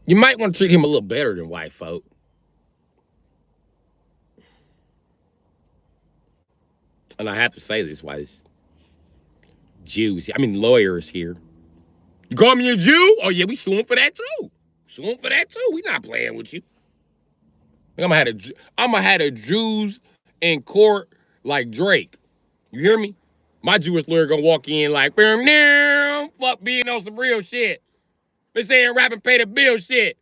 [SPEAKER 1] you might want to treat him a little better than white folk. And I have to say this while it's Jews, lawyers here. You call me a Jew? Oh yeah, we suing for that too. Suing for that too. We not playing with you. I'm gonna have the Jews in court like Drake. You hear me? My Jewish lawyer gonna walk in like, fuck being on some real shit. They saying rap and pay the bill shit.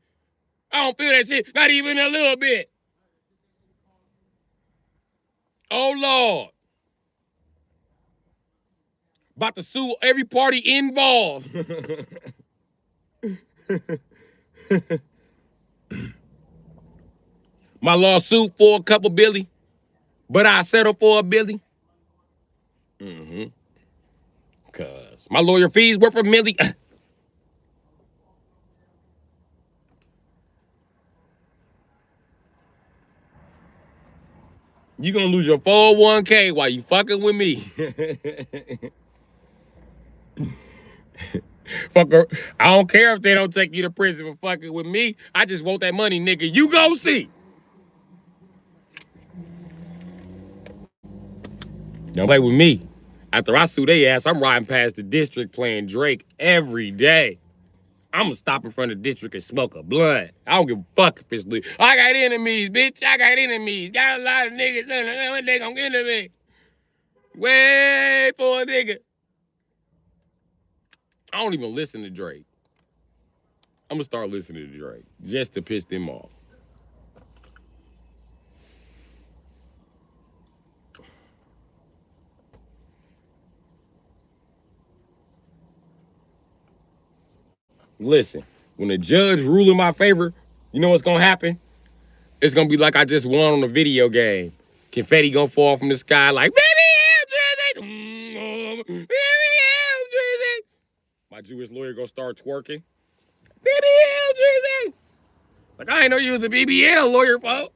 [SPEAKER 1] I don't feel that shit, not even a little bit. Oh Lord. About to sue every party involved. My lawsuit for a couple billy, but I settle for a billy. Mm-hmm. Cause my lawyer fees worth a milli. You gonna lose your 401k while you fucking with me. Fucker, I don't care if they don't take you to prison for fucking with me. I just want that money, nigga. You go see. Don't play with me. After I sue they ass, I'm riding past the district playing Drake every day. I'm gonna stop in front of the district and smoke a blunt. I don't give a fuck if it's legal. I got enemies, bitch. I got enemies. Got a lot of niggas. What they gonna get to me? Wait for a nigga. I don't even listen to Drake. I'm gonna start listening to Drake just to piss them off. Listen, when the judge rule in my favor, you know what's gonna happen? It's gonna be like I just won on a video game. Confetti gonna fall from the sky like, baby, help, Drizzy. Baby, help, Drizzy. My Jewish lawyer gonna start twerking. Baby, help, Drizzy. Like, I ain't know you was a BBL lawyer, folks.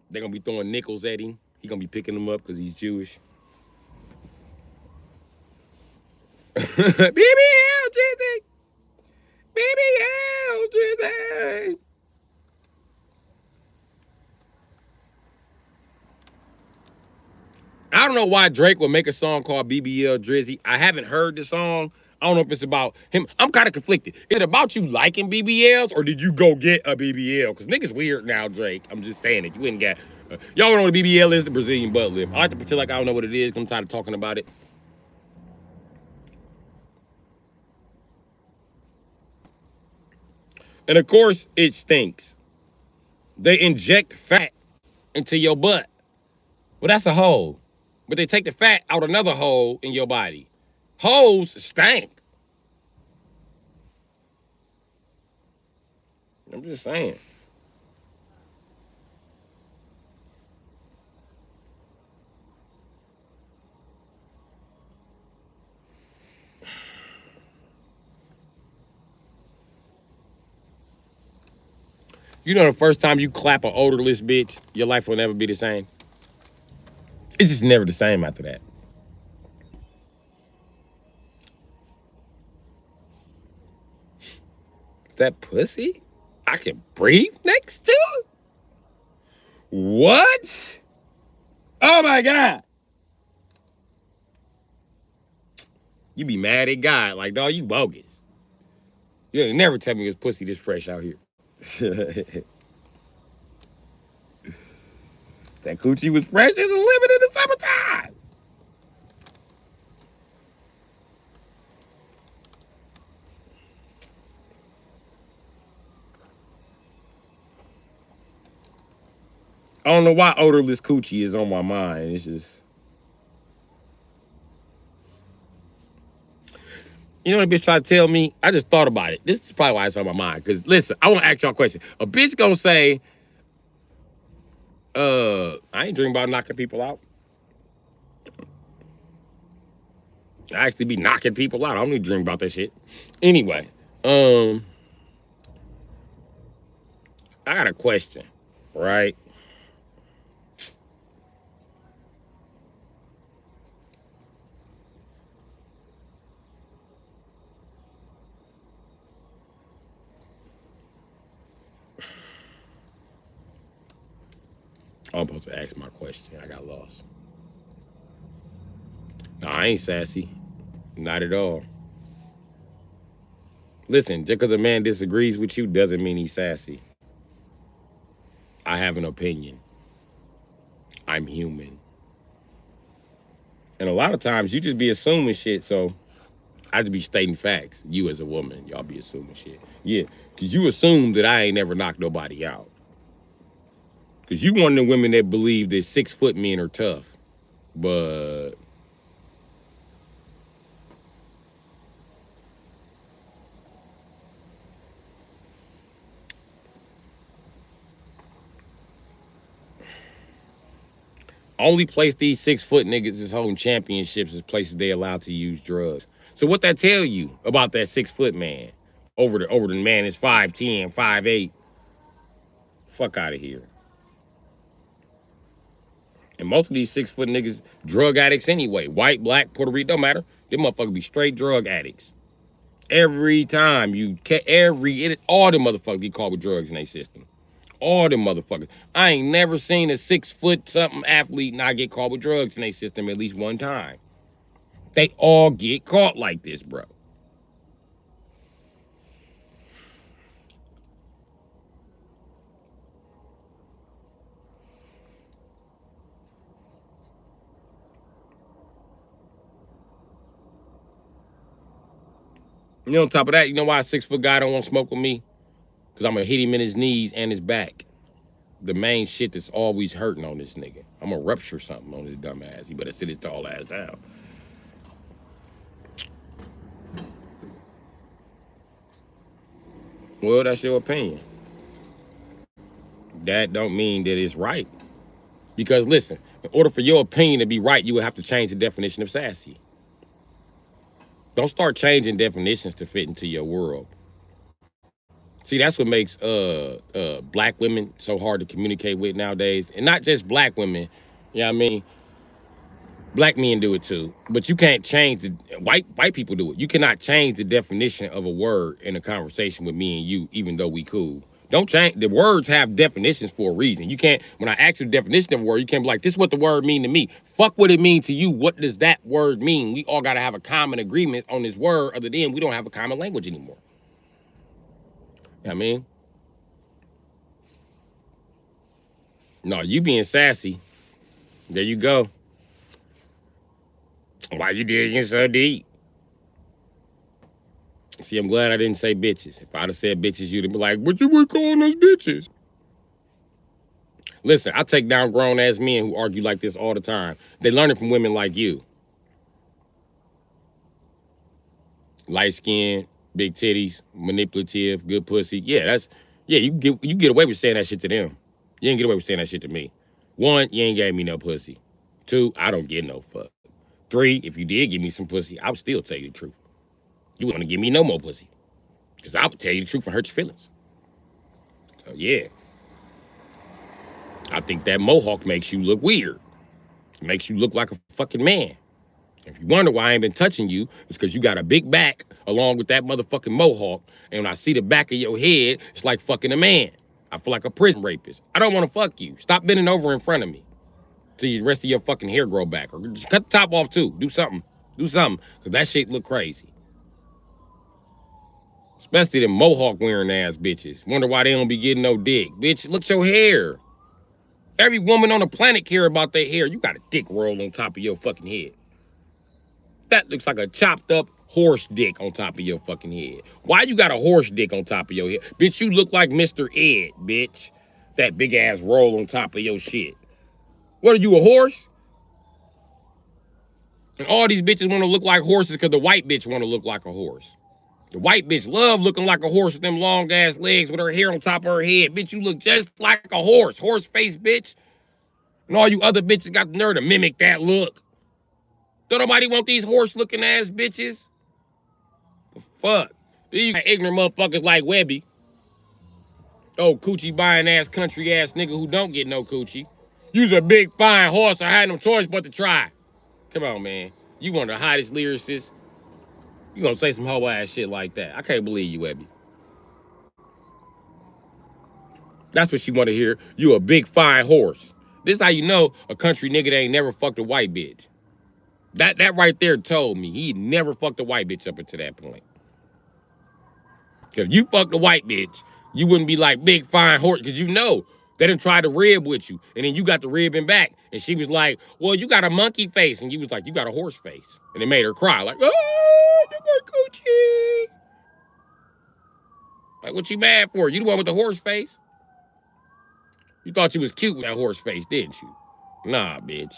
[SPEAKER 1] They're gonna be throwing nickels at him. He gonna be picking them up because he's Jewish. Baby, help, Drizzy. Baby, help, Drizzy. I don't know why Drake would make a song called BBL Drizzy. I haven't heard the song. I don't know if it's about him. I'm kind of conflicted. Is it about you liking BBLs or did you go get a BBL? Because niggas weird now, Drake. I'm just saying it. You wouldn't get. Y'all know what a BBL is? The Brazilian butt lift. I like to pretend like I don't know what it is. I'm tired of talking about it. And of course, it stinks. They inject fat into your butt. Well, that's a hole. But they take the fat out another hole in your body. Holes stink. I'm just saying. You know, the first time you clap an odorless bitch, your life will never be the same. It's just never the same after that. That pussy, I can breathe next to it? What? Oh my God. You be mad at God. Like, dog, you bogus. You ain't never tell me it's pussy this fresh out here. That coochie was fresh as a lemon in the summertime. I don't know why odorless coochie is on my mind. It's just, you know what a bitch try to tell me? I just thought about it. This is probably why it's on my mind. Because listen, I want to ask y'all a question. A bitch gonna say, I ain't dreaming about knocking people out. I actually be knocking people out. I don't need to dream about that shit. Anyway, I got a question, right? I'm supposed to ask my question. I got lost. No, I ain't sassy. Not at all. Listen, just because a man disagrees with you doesn't mean he's sassy. I have an opinion. I'm human. And a lot of times you just be assuming shit, so I just be stating facts. You as a woman, y'all be assuming shit. Yeah, because you assume that I ain't never knocked nobody out. Because you one of the women that believe that 6 foot men are tough. But only place these 6 foot niggas is holding championships is places they allowed to use drugs. So what that tell you about that 6 foot man over the man is 5'10", 5'8"? Fuck out of here. And most of these 6 foot niggas drug addicts anyway. White, black, Puerto Rican, don't matter. Them motherfuckers be straight drug addicts. Every time all the motherfuckers get caught with drugs in their system. All them motherfuckers. I ain't never seen a 6 foot something athlete not get caught with drugs in their system at least one time. They all get caught like this, bro. You know, on top of that, you know why a 6 foot guy don't want to smoke with me? Because I'm going to hit him in his knees and his back. The main shit that's always hurting on this nigga. I'm going to rupture something on his dumb ass. He better sit his tall ass down. Well, that's your opinion. That don't mean that it's right. Because listen, in order for your opinion to be right, you would have to change the definition of sassy. Don't start changing definitions to fit into your world. See, that's what makes black women so hard to communicate with nowadays. And not just black women, you know what I mean? Black men do it too. But you can't change the white people do it. You cannot change the definition of a word in a conversation with me and you, even though we cool. Don't change the words have definitions for a reason. You can't when I ask you the definition of a word, you can't be like, this is what the word mean to me. Fuck what it mean to you. What does that word mean? We all gotta have a common agreement on this word, other than we don't have a common language anymore. You know what I mean? No, you being sassy. There you go. Why you digging so deep? See, I'm glad I didn't say bitches. If I'd have said bitches, you'd have been like, what you were calling us bitches? Listen, I take down grown ass men who argue like this all the time. They learn it from women like you. Light skin, big titties, manipulative, good pussy. Yeah, you get away with saying that shit to them. You ain't get away with saying that shit to me. One, you ain't gave me no pussy. Two, I don't get no fuck. Three, if you did give me some pussy, I would still tell you the truth. You wouldn't give me no more pussy. Because I would tell you the truth and hurt your feelings. So yeah. I think that mohawk makes you look weird. It makes you look like a fucking man. If you wonder why I ain't been touching you, it's because you got a big back along with that motherfucking mohawk. And when I see the back of your head, it's like fucking a man. I feel like a prison rapist. I don't want to fuck you. Stop bending over in front of me till the rest of your fucking hair grow back. Or just cut the top off too. Do something. Do something. Because that shit look crazy. Especially them mohawk wearing ass bitches. Wonder why they don't be getting no dick. Bitch, look at your hair. Every woman on the planet care about their hair. You got a dick roll on top of your fucking head. That looks like a chopped up horse dick on top of your fucking head. Why you got a horse dick on top of your head? Bitch, you look like Mr. Ed, bitch. That big ass roll on top of your shit. What are you, a horse? And all these bitches want to look like horses because the white bitch want to look like a horse. The white bitch love looking like a horse with them long ass legs with her hair on top of her head. Bitch, you look just like a horse. Horse face, bitch. And all you other bitches got the nerve to mimic that look. Don't nobody want these horse looking ass bitches? The fuck? Then you got ignorant motherfuckers like Webby. Oh, coochie buying ass country ass nigga who don't get no coochie. You's a big fine horse. I had no choice but to try. Come on, man. You one of the hottest lyricists. You gonna say some hoe ass shit like that. I can't believe you, Webby. That's what she want to hear. You a big fine horse. This how you know a country nigga that ain't never fucked a white bitch. That right there told me he never fucked a white bitch up until that point. Cause if you fucked a white bitch, you wouldn't be like big fine horse, cause you know they done tried to rib with you, and then you got the ribbing back, and she was like, "Well, you got a monkey face," and you was like, "You got a horse face," and it made her cry, like, "Oh, no more coochie." Like, what you mad for? You the one with the horse face? You thought you was cute with that horse face, didn't you? Nah, bitch.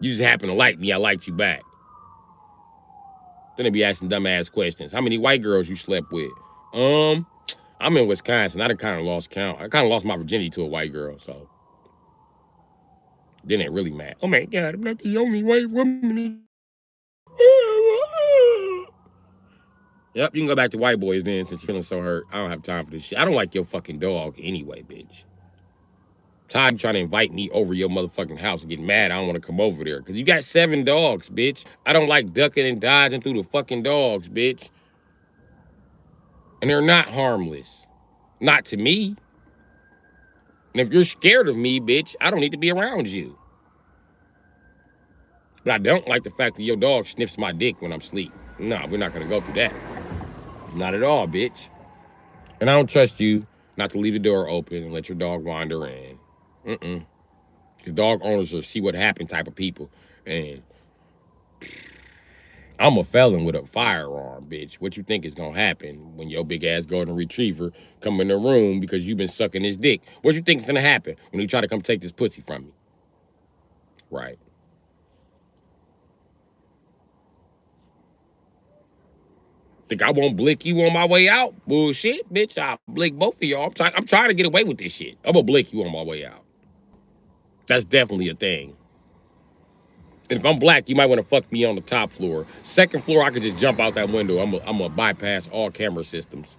[SPEAKER 1] You just happen to like me. I liked you back. Then they be asking dumbass questions. How many white girls you slept with? I'm in Wisconsin. I done kind of lost count. I kind of lost my virginity to a white girl, so then it really mad. Oh my God, I'm not the only white woman. Yep, you can go back to white boys then since you're feeling so hurt. I don't have time for this shit. I don't like your fucking dog anyway, bitch. Tired of trying to invite me over your motherfucking house and get mad I don't want to come over there. Because you got 7 dogs, bitch. I don't like ducking and dodging through the fucking dogs, bitch. And they're not harmless. Not to me. And if you're scared of me, bitch, I don't need to be around you. But I don't like the fact that your dog sniffs my dick when I'm asleep. No, we're not going to go through that. Not at all, bitch. And I don't trust you not to leave the door open and let your dog wander in. Because dog owners are see what happened type of people. And I'm a felon with a firearm, bitch. What you think is going to happen when your big ass golden retriever come in the room because you've been sucking his dick? What you think is going to happen when he try to come take this pussy from me? Right. Think I won't blick you on my way out? Bullshit, bitch. I'll blick both of y'all. I'm trying to get away with this shit. I'm gonna blick you on my way out. That's definitely a thing. And if I'm black, you might want to fuck me on the top floor. Second floor, I could just jump out that window. I'm gonna bypass all camera systems.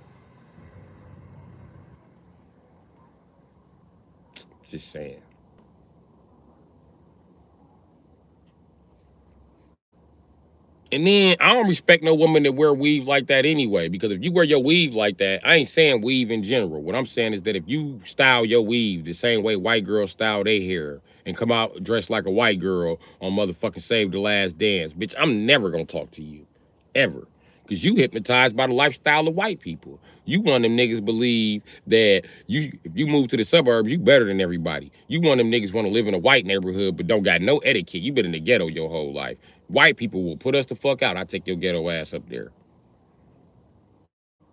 [SPEAKER 1] Just saying. And then I don't respect no woman that wear weave like that anyway. Because if you wear your weave like that, I ain't saying weave in general. What I'm saying is that if you style your weave the same way white girls style their hair and come out dressed like a white girl on motherfucking Save the Last Dance, bitch, I'm never gonna talk to you. Ever. Because you hypnotized by the lifestyle of white people. You want them niggas believe that if you move to the suburbs, you better than everybody. You want them niggas want to live in a white neighborhood but don't got no etiquette. You been in the ghetto your whole life. White people will put us the fuck out. I take your ghetto ass up there.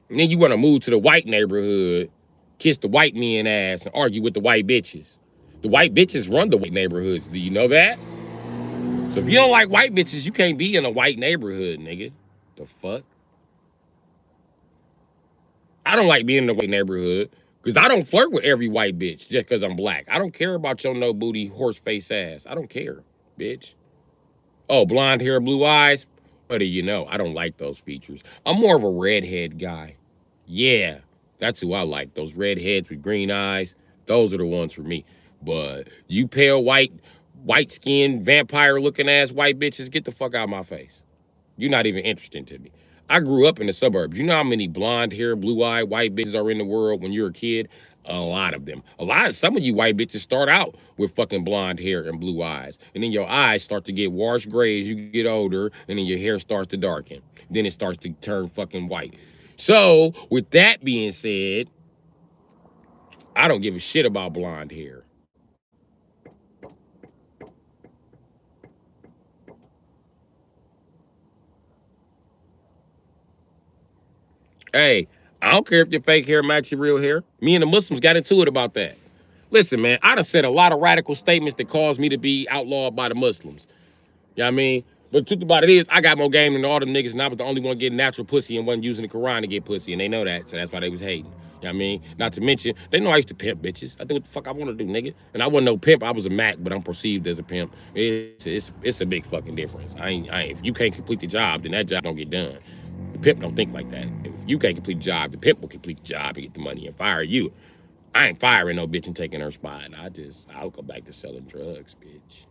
[SPEAKER 1] And then you want to move to the white neighborhood, kiss the white men ass, and argue with the white bitches. The white bitches run the white neighborhoods. Do you know that? So if you don't like white bitches, you can't be in a white neighborhood, nigga. The fuck? I don't like being in a white neighborhood because I don't flirt with every white bitch just because I'm black. I don't care about your no booty horse face ass. I don't care, bitch. Oh, blonde hair, blue eyes. What do you know? I don't like those features. I'm more of a redhead guy. Yeah, that's who I like. Those redheads with green eyes. Those are the ones for me. But you pale white skinned, vampire looking ass white bitches, get the fuck out of my face. You're not even interesting to me. I grew up in the suburbs. You know how many blonde hair, blue eyed white bitches are in the world when you're a kid? A lot of them. Some of you white bitches start out with fucking blonde hair and blue eyes. And then your eyes start to get washed gray as you get older. And then your hair starts to darken. Then it starts to turn fucking white. So, with that being said, I don't give a shit about blonde hair. Hey, I don't care if your fake hair match your real hair. Me and the Muslims got into it about that. Listen, man, I done said a lot of radical statements that caused me to be outlawed by the Muslims. You know what I mean? But the truth about it is, I got more game than all them niggas, and I was the only one getting natural pussy and wasn't using the Quran to get pussy, and they know that, so that's why they was hating. You know what I mean? Not to mention, they know I used to pimp bitches. I do what the fuck I want to do, nigga. And I wasn't no pimp. I was a Mac, but I'm perceived as a pimp. It's a big fucking difference. If you can't complete the job, then that job don't get done. The pimp don't think like that. If you can't complete the job, the pimp will complete the job and get the money and fire you. I ain't firing no bitch and taking her spot. I'll go back to selling drugs, bitch.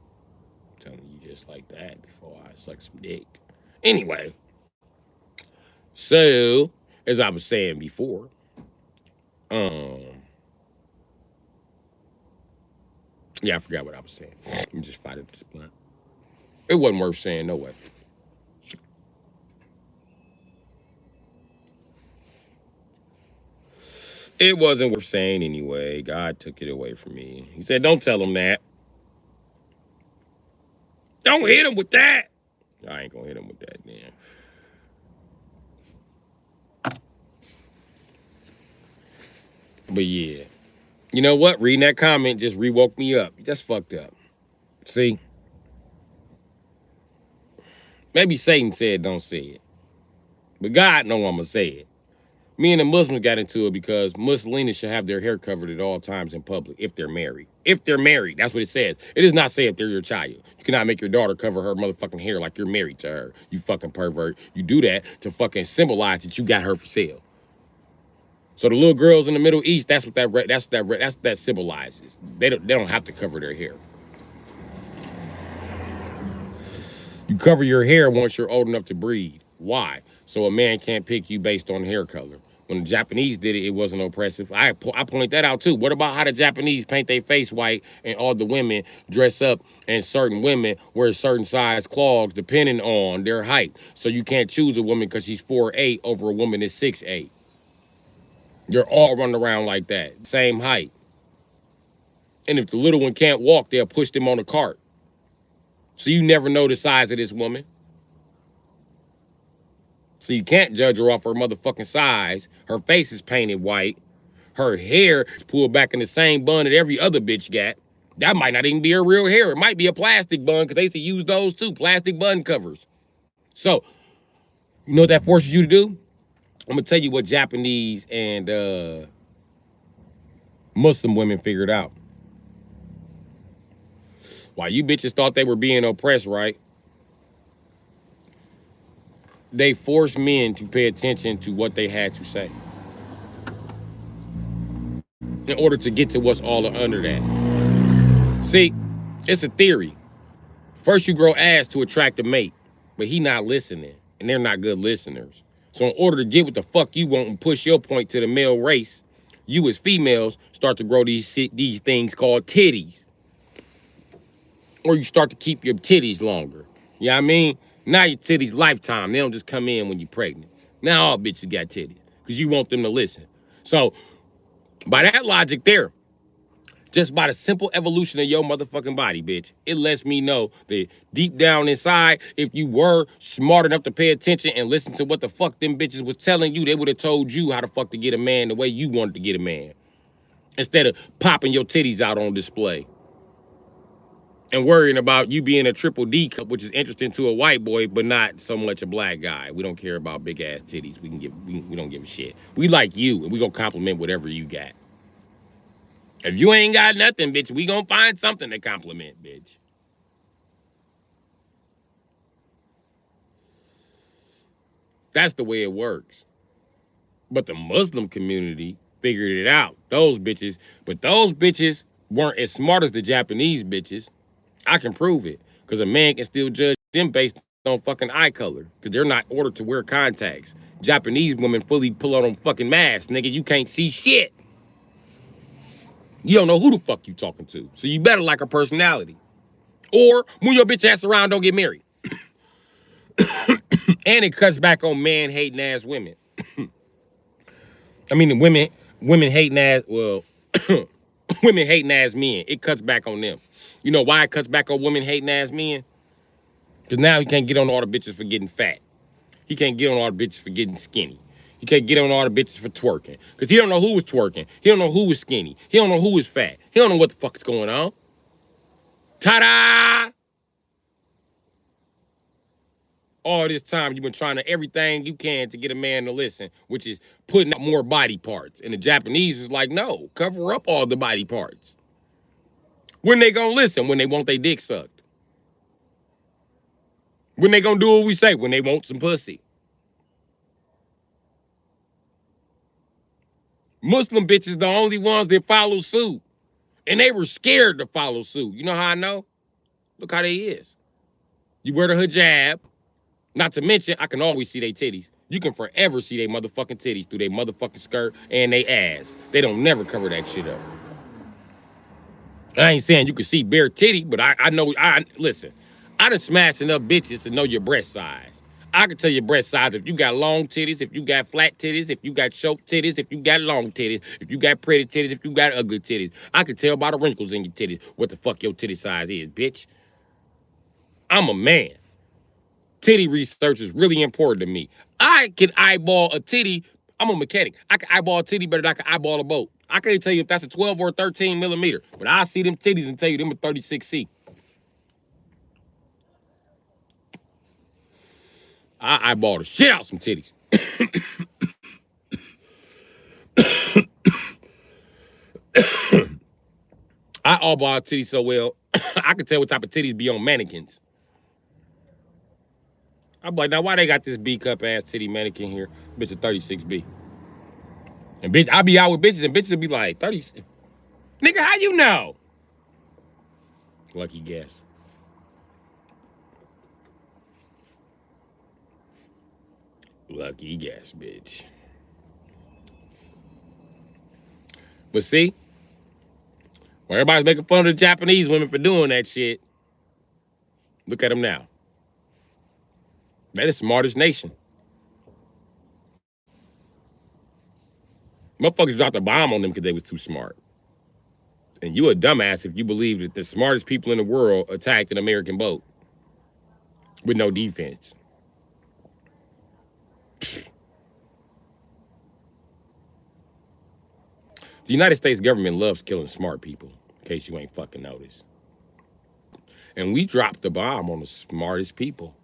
[SPEAKER 1] I'm telling you just like that before I suck some dick. Anyway, so as I was saying before, um, yeah, I forgot what I was saying. Let me just fight it this blunt. It wasn't worth saying no way. It wasn't worth saying anyway. God took it away from me. He said, "Don't tell him that. Don't hit him with that." I ain't gonna hit him with that, man. But yeah, you know what? Reading that comment just re-woke me up. That's fucked up. See, maybe Satan said don't say it, but God know I'm gonna say it. Me and the Muslims got into it because Muslims should have their hair covered at all times in public if they're married. If they're married, that's what it says. It does not say if they're your child. You cannot make your daughter cover her motherfucking hair like you're married to her. You fucking pervert. You do that to fucking symbolize that you got her for sale. So the little girls in the Middle East, that's what that symbolizes. They don't have to cover their hair. You cover your hair once you're old enough to breed. Why? So a man can't pick you based on hair color. When the Japanese did it, it wasn't oppressive. I point that out too. What about how the Japanese paint their face white and all the women dress up and certain women wear certain size clogs depending on their height? So you can't choose a woman because she's 4'8" over a woman that's 6'8". They're all running around like that, same height. And if the little one can't walk, they'll push them on a cart. So you never know the size of this woman. So you can't judge her off her motherfucking size. Her face is painted white. Her hair is pulled back in the same bun that every other bitch got. That might not even be her real hair. It might be a plastic bun because they used to use those too, plastic bun covers. So, you know what that forces you to do? I'm going to tell you what Japanese and Muslim women figured out. While you bitches thought they were being oppressed, right? They forced men to pay attention to what they had to say in order to get to what's all under that. See, it's a theory. First, you grow ass to attract a mate, but he not listening, and they're not good listeners. So in order to get what the fuck you want and push your point to the male race, you as females start to grow these things called titties. Or you start to keep your titties longer. You know what I mean? Now your titties lifetime. They don't just come in when you're pregnant. Now all bitches got titties because you want them to listen. So by that logic there, just by the simple evolution of your motherfucking body, bitch, it lets me know that deep down inside, if you were smart enough to pay attention and listen to what the fuck them bitches was telling you, they would have told you how the fuck to get a man the way you wanted to get a man. Instead of popping your titties out on display and worrying about you being a triple D cup, which is interesting to a white boy, but not so much a black guy. We don't care about big ass titties. We don't give a shit. We like you, and we gonna compliment whatever you got. If you ain't got nothing, bitch, we gonna find something to compliment, bitch. That's the way it works. But the Muslim community figured it out. Those bitches weren't as smart as the Japanese bitches. I can prove it. Because a man can still judge them based on fucking eye color. Because they're not ordered to wear contacts. Japanese women fully pull on them fucking masks, nigga. You can't see shit. You don't know who the fuck you talking to. So you better like her personality. Or move your bitch ass around, don't get married. And it cuts back on man hating ass women. I mean, the women hating ass, well, women hating ass men. It cuts back on them. You know why it cuts back on women hating ass men? Because now he can't get on all the bitches for getting fat. He can't get on all the bitches for getting skinny. You can't get on all the bitches for twerking. Because he don't know who was twerking. He don't know who was skinny. He don't know who was fat. He don't know what the fuck is going on. Ta-da! All this time you've been trying to everything you can to get a man to listen, which is putting out more body parts. And the Japanese is like, no, cover up all the body parts. When they gonna listen? When they want their dick sucked. When they gonna do what we say? When they want some pussy. Muslim bitches the only ones that follow suit. And they were scared to follow suit. You know how I know? Look how they is. You wear the hijab. Not to mention, I can always see their titties. You can forever see their motherfucking titties through their motherfucking skirt and their ass. They don't never cover that shit up. I ain't saying you can see bare titty, but I know, listen, I done smashed enough bitches to know your breast size. I can tell your breast size if you got long titties, if you got flat titties, if you got short titties, if you got long titties, if you got pretty titties, if you got ugly titties. I can tell by the wrinkles in your titties what the fuck your titty size is, bitch. I'm a man. Titty research is really important to me. I can eyeball a titty. I'm a mechanic. I can eyeball a titty better than I can eyeball a boat. I can't tell you if that's a 12 or a 13 millimeter, but I see them titties and tell you them a 36C. I eyeball the shit out some titties. I eyeball titties so well, I can tell what type of titties be on mannequins. I'm like, now why they got this B cup ass titty mannequin here? Bitch, a 36B. And bitch, I be out with bitches and bitches will be like, 30. Nigga, how you know? Lucky guess. Lucky guess, bitch. But see, when everybody's making fun of the Japanese women for doing that shit, look at them now. They're the smartest nation. Motherfuckers dropped a bomb on them because they was too smart. And you a dumbass if you believe that the smartest people in the world attacked an American boat with no defense. The United States government loves killing smart people, in case you ain't fucking noticed. And we dropped the bomb on the smartest people.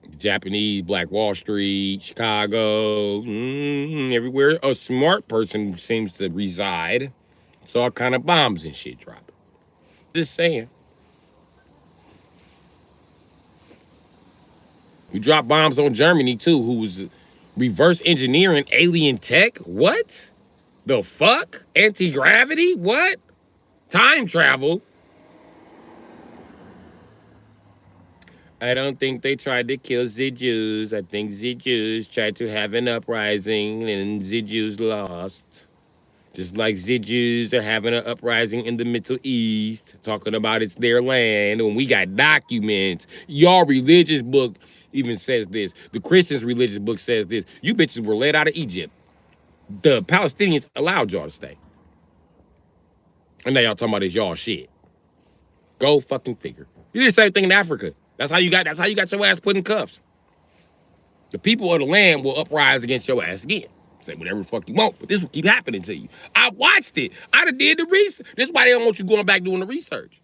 [SPEAKER 1] The Japanese, Black Wall Street, Chicago, everywhere a smart person seems to reside. So all kind of bombs and shit drop. Just saying. We dropped bombs on Germany too, who was reverse engineering alien tech. What? The fuck? Anti-gravity? What? Time travel? I don't think they tried to kill the Jews. I think the Jews tried to have an uprising and the Jews lost. Just like the Jews are having an uprising in the Middle East, talking about it's their land, and we got documents. Y'all religious book even says this. The Christians' religious book says this. You bitches were led out of Egypt. The Palestinians allowed y'all to stay. And now y'all talking about this y'all shit. Go fucking figure. You did the same thing in Africa. That's how you got your ass put in cuffs. The people of the land will uprise against your ass again. Say whatever the fuck you want, but this will keep happening to you. I watched it. I done did the research. This is why they don't want you going back doing the research.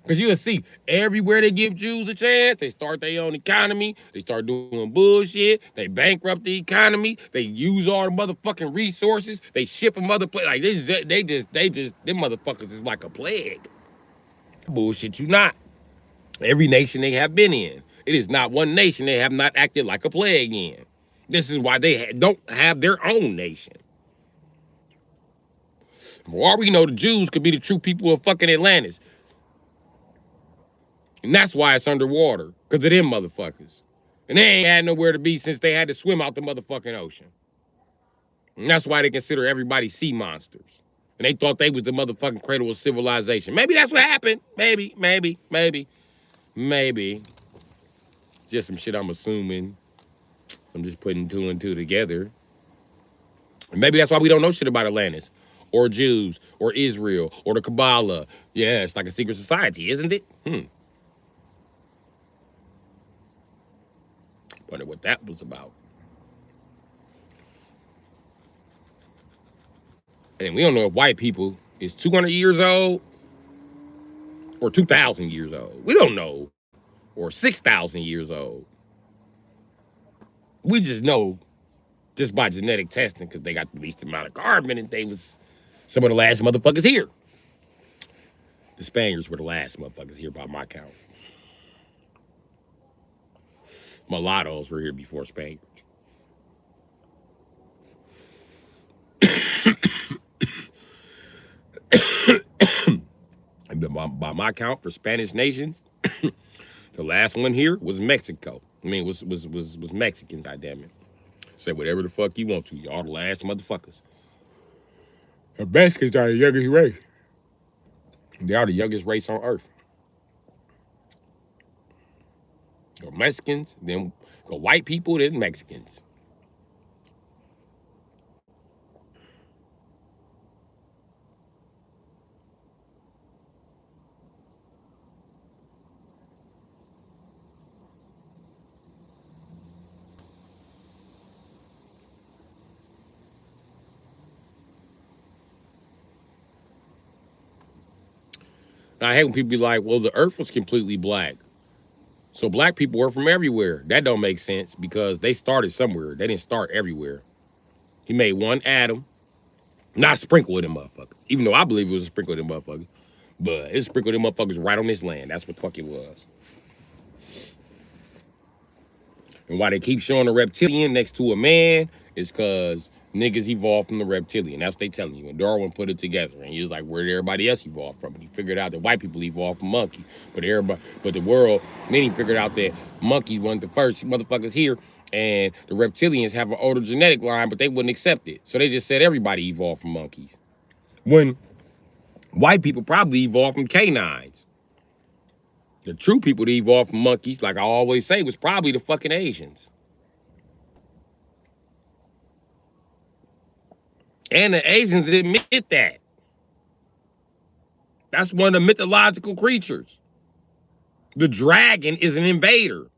[SPEAKER 1] Because you'll see, everywhere they give Jews a chance, they start their own economy. They start doing bullshit. They bankrupt the economy. They use all the motherfucking resources. They ship them other places. Like, them motherfuckers is like a plague. Bullshit you not. Every nation they have been in. It is not one nation they have not acted like a plague in. This is why they don't have their own nation. For all we know, the Jews could be the true people of fucking Atlantis. And that's why it's underwater, because of them motherfuckers. And they ain't had nowhere to be since they had to swim out the motherfucking ocean. And that's why they consider everybody sea monsters. And they thought they was the motherfucking cradle of civilization. Maybe that's what happened. Maybe. Just some shit I'm assuming. I'm just putting two and two together. And maybe that's why we don't know shit about Atlantis, or Jews, or Israel, or the Kabbalah. Yeah, it's like a secret society, isn't it? Wonder what that was about. And we don't know if white people is 200 years old or 2,000 years old. We don't know. Or 6,000 years old. We just know just by genetic testing because they got the least amount of carbon and they was some of the last motherfuckers here. The Spaniards were the last motherfuckers here by my count. Mulattoes were here before Spaniards. By my count, for Spanish nations, the last one here was Mexico. I mean, was Mexicans, goddamn it. Say whatever the fuck you want to. Y'all the last motherfuckers. The Mexicans are the youngest race. They are the youngest race on earth. The Mexicans, then the white people, then Mexicans. I hate when people be like, well, the earth was completely black. So black people were from everywhere. That don't make sense because they started somewhere. They didn't start everywhere. He made one atom, not a sprinkle of them motherfuckers. Even though I believe it was a sprinkle of them motherfuckers. But it's sprinkled them motherfuckers right on this land. That's what the fuck it was. And why they keep showing a reptilian next to a man is because niggas evolved from the reptilian. That's what they telling you. And Darwin put it together. And he was like, where did everybody else evolve from? And he figured out that white people evolved from monkeys. But the world, then he figured out that monkeys weren't the first motherfuckers here. And the reptilians have an older genetic line, but they wouldn't accept it. So they just said everybody evolved from monkeys. When white people probably evolved from canines. The true people that evolved from monkeys, like I always say, was probably the fucking Asians. And the Asians admit that. That's one of the mythological creatures. The dragon is an invader.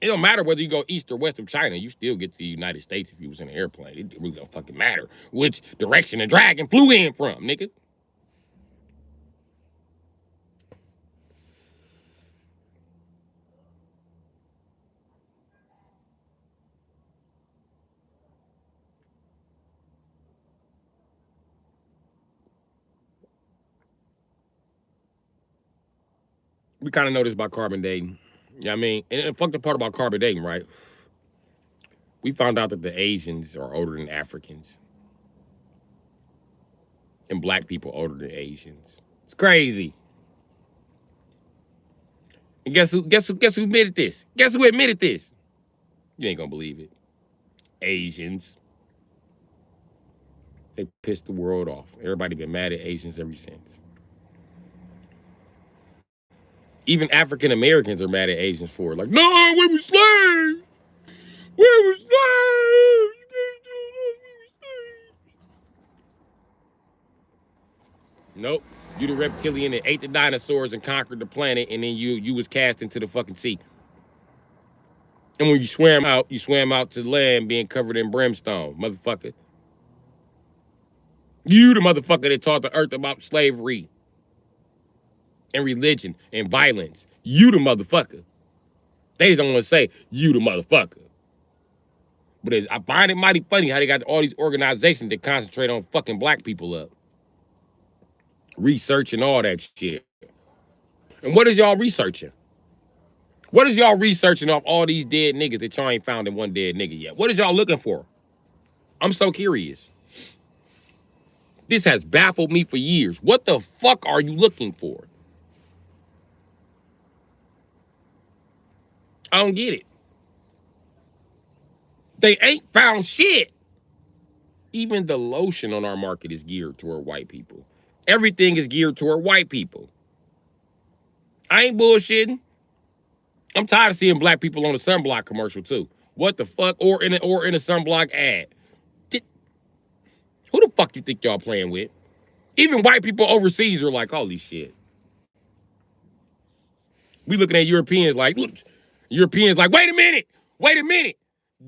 [SPEAKER 1] It don't matter whether you go east or west of China, you still get to the United States if you was in an airplane. It really don't fucking matter which direction the dragon flew in from, nigga. We kind of know this about carbon dating. You know what I mean? And fuck the part about carbon dating, right? We found out that the Asians are older than Africans. And black people older than Asians. It's crazy. And guess who admitted this? Guess who admitted this? You ain't gonna believe it. Asians. They pissed the world off. Everybody been mad at Asians ever since. Even African Americans are mad at Asians for it. Like, no, we were slaves. We were slaves. You can't do that. We were slaves. Nope. You the reptilian that ate the dinosaurs and conquered the planet, and then you was cast into the fucking sea. And when you swam out to land being covered in brimstone, motherfucker. You the motherfucker that taught the earth about slavery and religion and violence. You the motherfucker. They don't want to say you the motherfucker. But I find it mighty funny how they got all these organizations that concentrate on fucking black people up. Research and all that shit. And what is y'all researching? What is y'all researching off all these dead niggas that y'all ain't found in one dead nigga yet? What is y'all looking for? I'm so curious. This has baffled me for years. What the fuck are you looking for? I don't get it. They ain't found shit. Even the lotion on our market is geared toward white people. Everything is geared toward white people. I ain't bullshitting. I'm tired of seeing black people on a sunblock commercial too. What the fuck? Or in a sunblock ad. Who the fuck you think y'all playing with? Even white people overseas are like, holy shit. We looking at Europeans like, wait a minute. Wait a minute.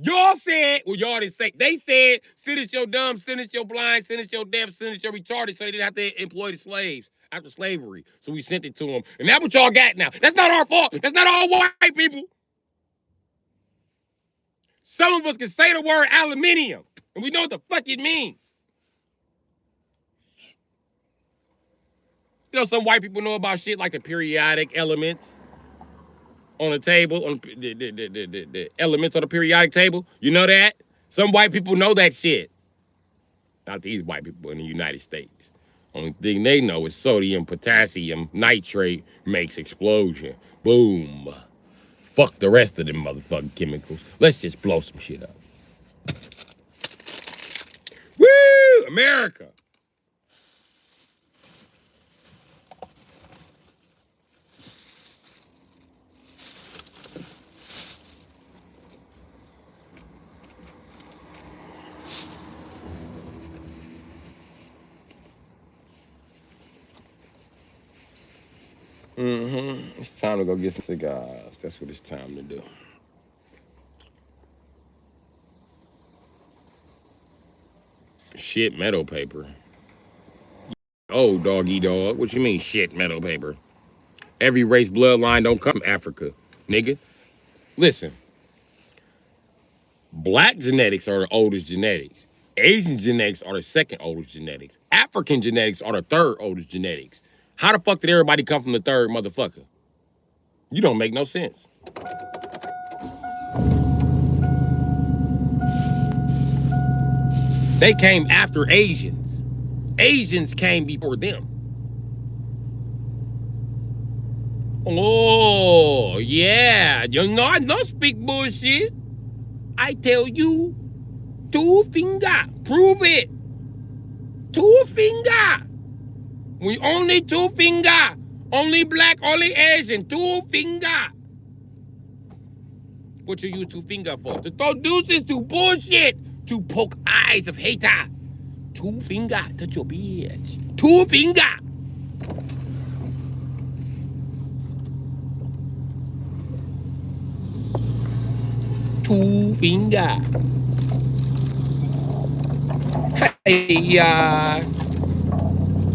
[SPEAKER 1] Y'all said, well, y'all didn't say, they said, send us your dumb, send us your blind, send us your deaf, send us your retarded, so they didn't have to employ the slaves after slavery. So we sent it to them. And that's what y'all got now. That's not our fault. That's not all white people. Some of us can say the word aluminium, and we know what the fuck it means. You know, some white people know about shit like the periodic elements on the table, on the elements on the periodic table. You know that? Some white people know that shit. Not these white people in the United States. Only thing they know is sodium, potassium, nitrate makes explosion. Boom. Fuck the rest of them motherfucking chemicals. Let's just blow some shit up. Woo! America. It's time to go get some cigars. That's what it's time to do. Shit metal paper. Oh, doggy dog. What you mean shit metal paper? Every race bloodline don't come from Africa, nigga. Listen. Black genetics are the oldest genetics. Asian genetics are the second oldest genetics. African genetics are the third oldest genetics. How the fuck did everybody come from the third motherfucker? You don't make no sense. They came after Asians. Asians came before them. Oh, yeah. You know, I don't speak bullshit. I tell you, two finger. Prove it. Two finger. We only two finger. Only black, only Asian. Two finger. What you use two finger for? To throw deuces, to bullshit. To poke eyes of hater. Two finger. Touch your bitch. Two finger. Two finger. Hey,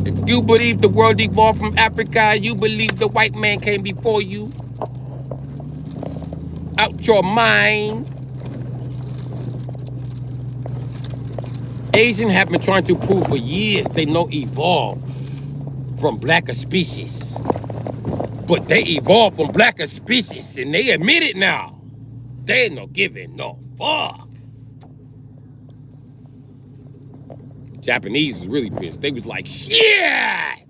[SPEAKER 1] if you believe the world evolved from Africa, you believe the white man came before you. Out your mind. Asians have been trying to prove for years they know evolved from blacker species. But they evolved from blacker species, and they admit it now. They ain't no giving no fuck. Japanese was really pissed. They was like, shit!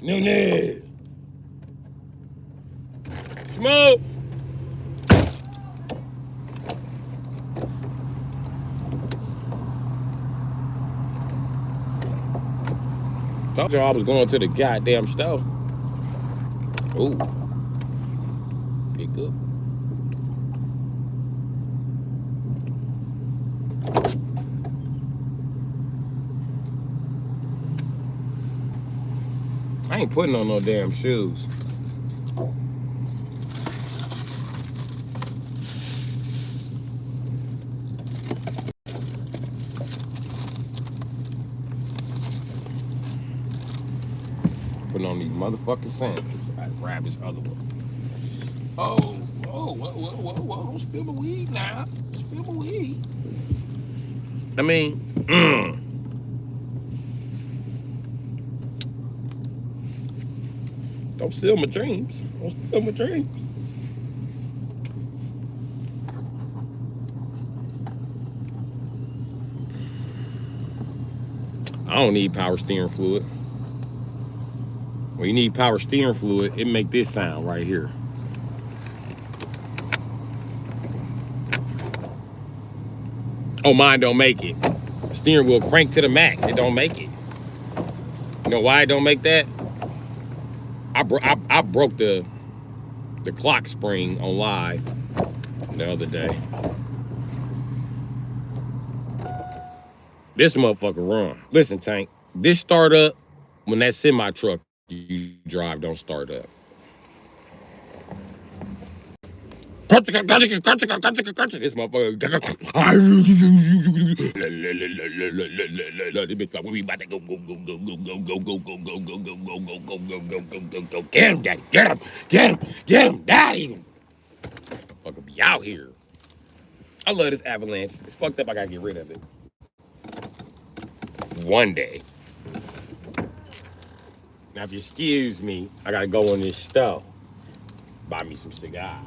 [SPEAKER 1] No. Smoke! Told y'all I was going to the goddamn store. Ooh. Pick up. I ain't putting on no damn shoes. Putting on these motherfucking sandals. I grab this other one. Oh, whoa. Don't spill my weed now. Spill my weed. I mean, don't steal my dreams. Don't steal my dreams. I don't need power steering fluid. When you need power steering fluid, it make this sound right here. Oh, mine don't make it. The steering wheel crank to the max. It don't make it. You know why it don't make that? I broke the clock spring on live the other day. This motherfucker run. Listen, Tank. This start up when that semi truck you drive don't start up. This motherfucker. This bitch like, we about to go. Get him, daddy. Get him, daddy. Motherfucker be out here. I love this avalanche. It's fucked up. I gotta get rid of it. One day. Now, if you excuse me, I gotta go in this store. Buy me some cigars.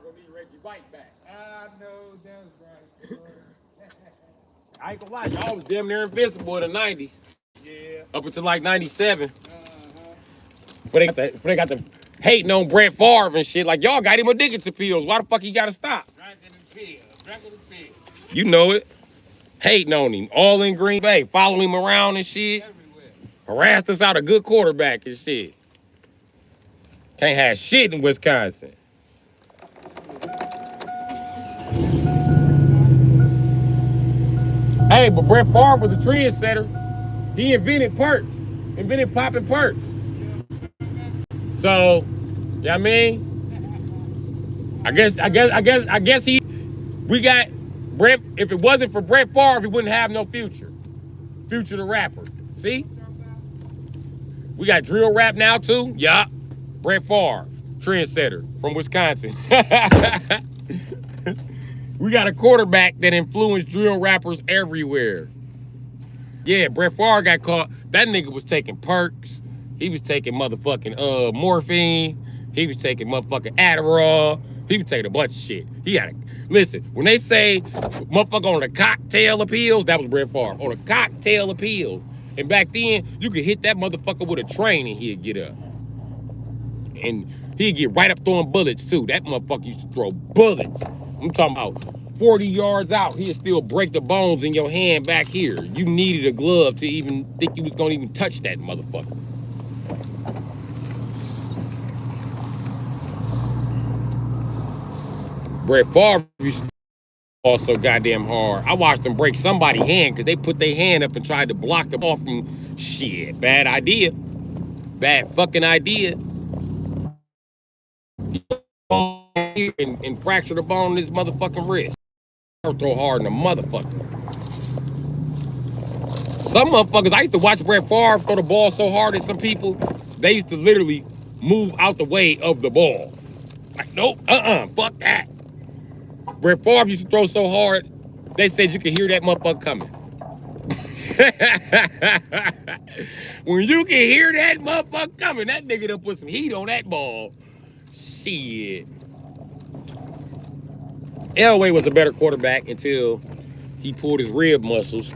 [SPEAKER 1] gonna need Reggie White back.
[SPEAKER 2] I know that's right.
[SPEAKER 1] I ain't gonna lie, y'all was damn near invincible in the 90s.
[SPEAKER 2] Yeah.
[SPEAKER 1] Up until like 97. But they got the hating on Brett Favre and shit. Like, y'all got him addicted to pills. Why the fuck he gotta stop?
[SPEAKER 2] Drinking the pills. Drinking the pills.
[SPEAKER 1] You know it. Hating on him. All in Green Bay. Following him around and shit.
[SPEAKER 2] Everywhere.
[SPEAKER 1] Harassed us out a good quarterback and shit. Can't have shit in Wisconsin. Hey, but Brett Favre was a trendsetter. He invented perks. Invented popping perks. So, you know what I mean? I guess we got Brett. If it wasn't for Brett Favre, he wouldn't have no future. Future the rapper. See? We got drill rap now too. Yeah. Brett Favre, trendsetter from Wisconsin. We got a quarterback that influenced drill rappers everywhere. Yeah, Brett Favre got caught. That nigga was taking perks. He was taking motherfucking morphine. He was taking motherfucking Adderall. He was taking a bunch of shit. He had a listen. When they say motherfucker on the cocktail of pills, that was Brett Favre on a cocktail of pills. And back then, you could hit that motherfucker with a train and he'd get up. And he'd get right up throwing bullets too. That motherfucker used to throw bullets. I'm talking about 40 yards out, he'd still break the bones in your hand back here. You needed a glove to even think you was gonna even touch that motherfucker. Brett Favre used to ball so goddamn hard. I watched them break somebody's hand because they put their hand up and tried to block the ball from shit. Bad idea. Bad fucking idea. And fracture the bone in his motherfucking wrist. Throw hard in the motherfucker. Some motherfuckers, I used to watch Brett Favre throw the ball so hard at some people, they used to literally move out the way of the ball. Like, nope, fuck that. Brett Favre used to throw so hard, they said you could hear that motherfucker coming. When you can hear that motherfucker coming, that nigga done put some heat on that ball. Shit. Elway was a better quarterback until he pulled his rib muscles.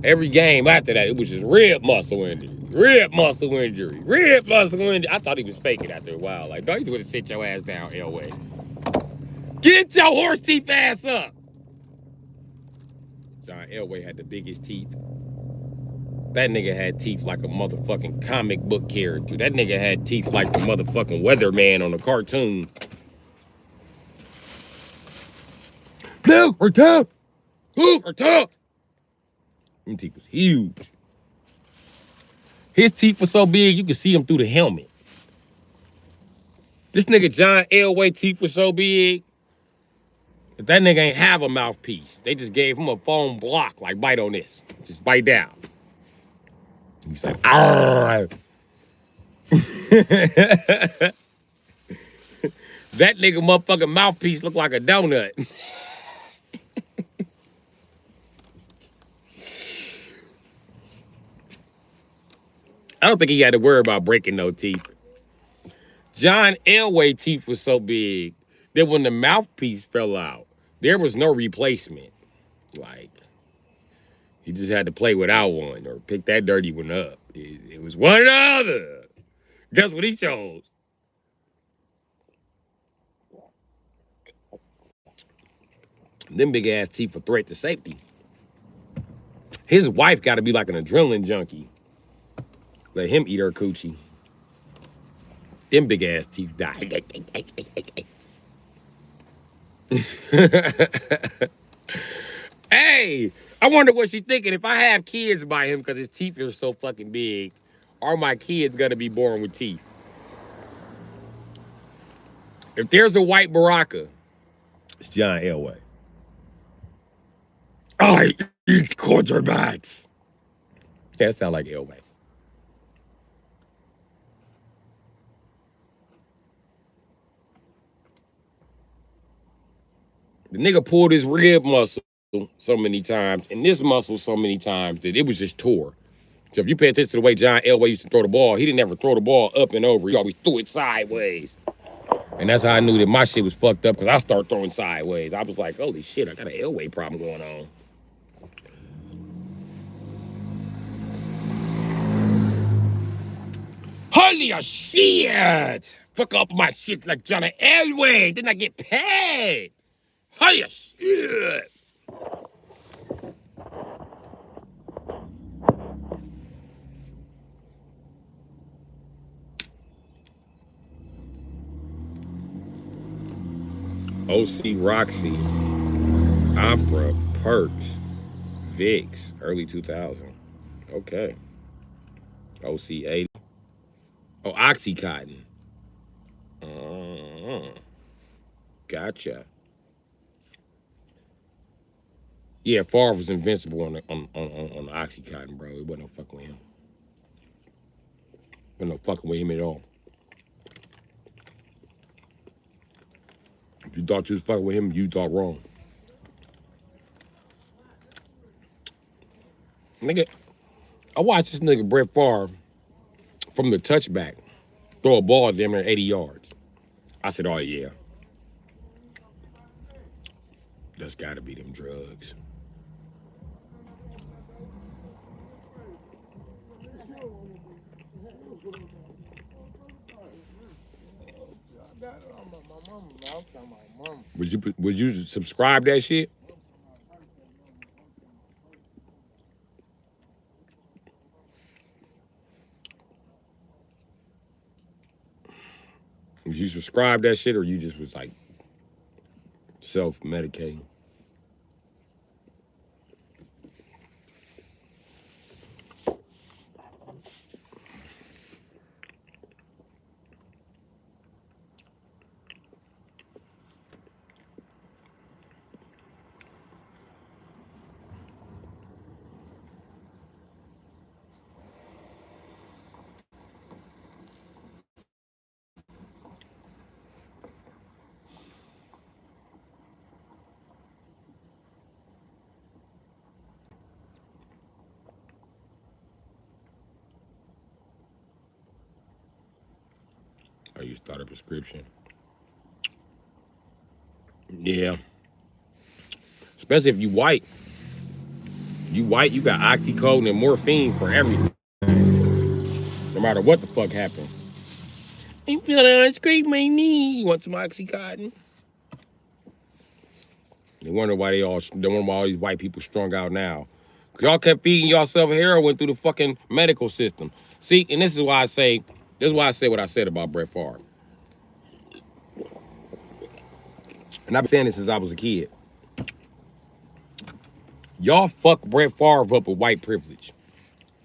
[SPEAKER 1] Every game after that, it was just rib muscle injury. Rib muscle injury. Rib muscle injury. I thought he was faking after a while. Like, don't you want to sit your ass down, Elway. Get your horse teeth ass up. John Elway had the biggest teeth. That nigga had teeth like a motherfucking comic book character. That nigga had teeth like the motherfucking weatherman on a cartoon. Blue or tough. Blue or tough. Them teeth was huge. His teeth were so big you could see them through the helmet. This nigga John Elway teeth was so big that that nigga ain't have a mouthpiece. They just gave him a foam block, like bite on this. Just bite down. He's like, ah. That nigga motherfucking mouthpiece looked like a donut. I don't think he had to worry about breaking no teeth. John Elway teeth was so big that when the mouthpiece fell out, there was no replacement. Like, he just had to play without one or pick that dirty one up. It was one or the other. Guess what he chose? Them big ass teeth a threat to safety. His wife got to be like an adrenaline junkie. Let him eat her coochie. Them big ass teeth die. Hey, I wonder what she's thinking. If I have kids by him because his teeth are so fucking big, are my kids gonna be born with teeth? If there's a white Baraka, it's John Elway. I eat quarterbacks. That sound like Elway. The nigga pulled his rib muscle so many times and this muscle so many times that it was just tore. So if you pay attention to the way John Elway used to throw the ball, he didn't ever throw the ball up and over. He always threw it sideways. And that's how I knew that my shit was fucked up because I started throwing sideways. I was like, holy shit, I got an airway problem going on. Holy shit! Fuck up my shit like Johnny Elway. Then I get paid. Holy shit! OC Roxy, Opera, Perks, Vicks, early 2000. Okay. OC 80. Oh, Oxycontin. Gotcha. Yeah, Favre was invincible on the Oxycontin, bro. It wasn't no fucking with him. Wasn't no fucking with him at all. If you thought you was fucking with him, you thought wrong. Nigga, I watched this nigga Brett Favre from the touchback throw a ball damn near 80 yards. I said, oh yeah. That's gotta be them drugs. Would you subscribe that shit? Would you subscribe that shit or you just was like self-medicating? Or you start a prescription? Yeah. Especially if you white. You white, you got oxycodone and morphine for everything. No matter what the fuck happened. I'm feeling scrape my knee. You want some oxycontin? They wonder why all these white people strung out now. Y'all kept feeding yourself heroin through the fucking medical system. See, and this is why I say what I said about Brett Favre. And I've been saying this since I was a kid. Y'all fuck Brett Favre up with white privilege.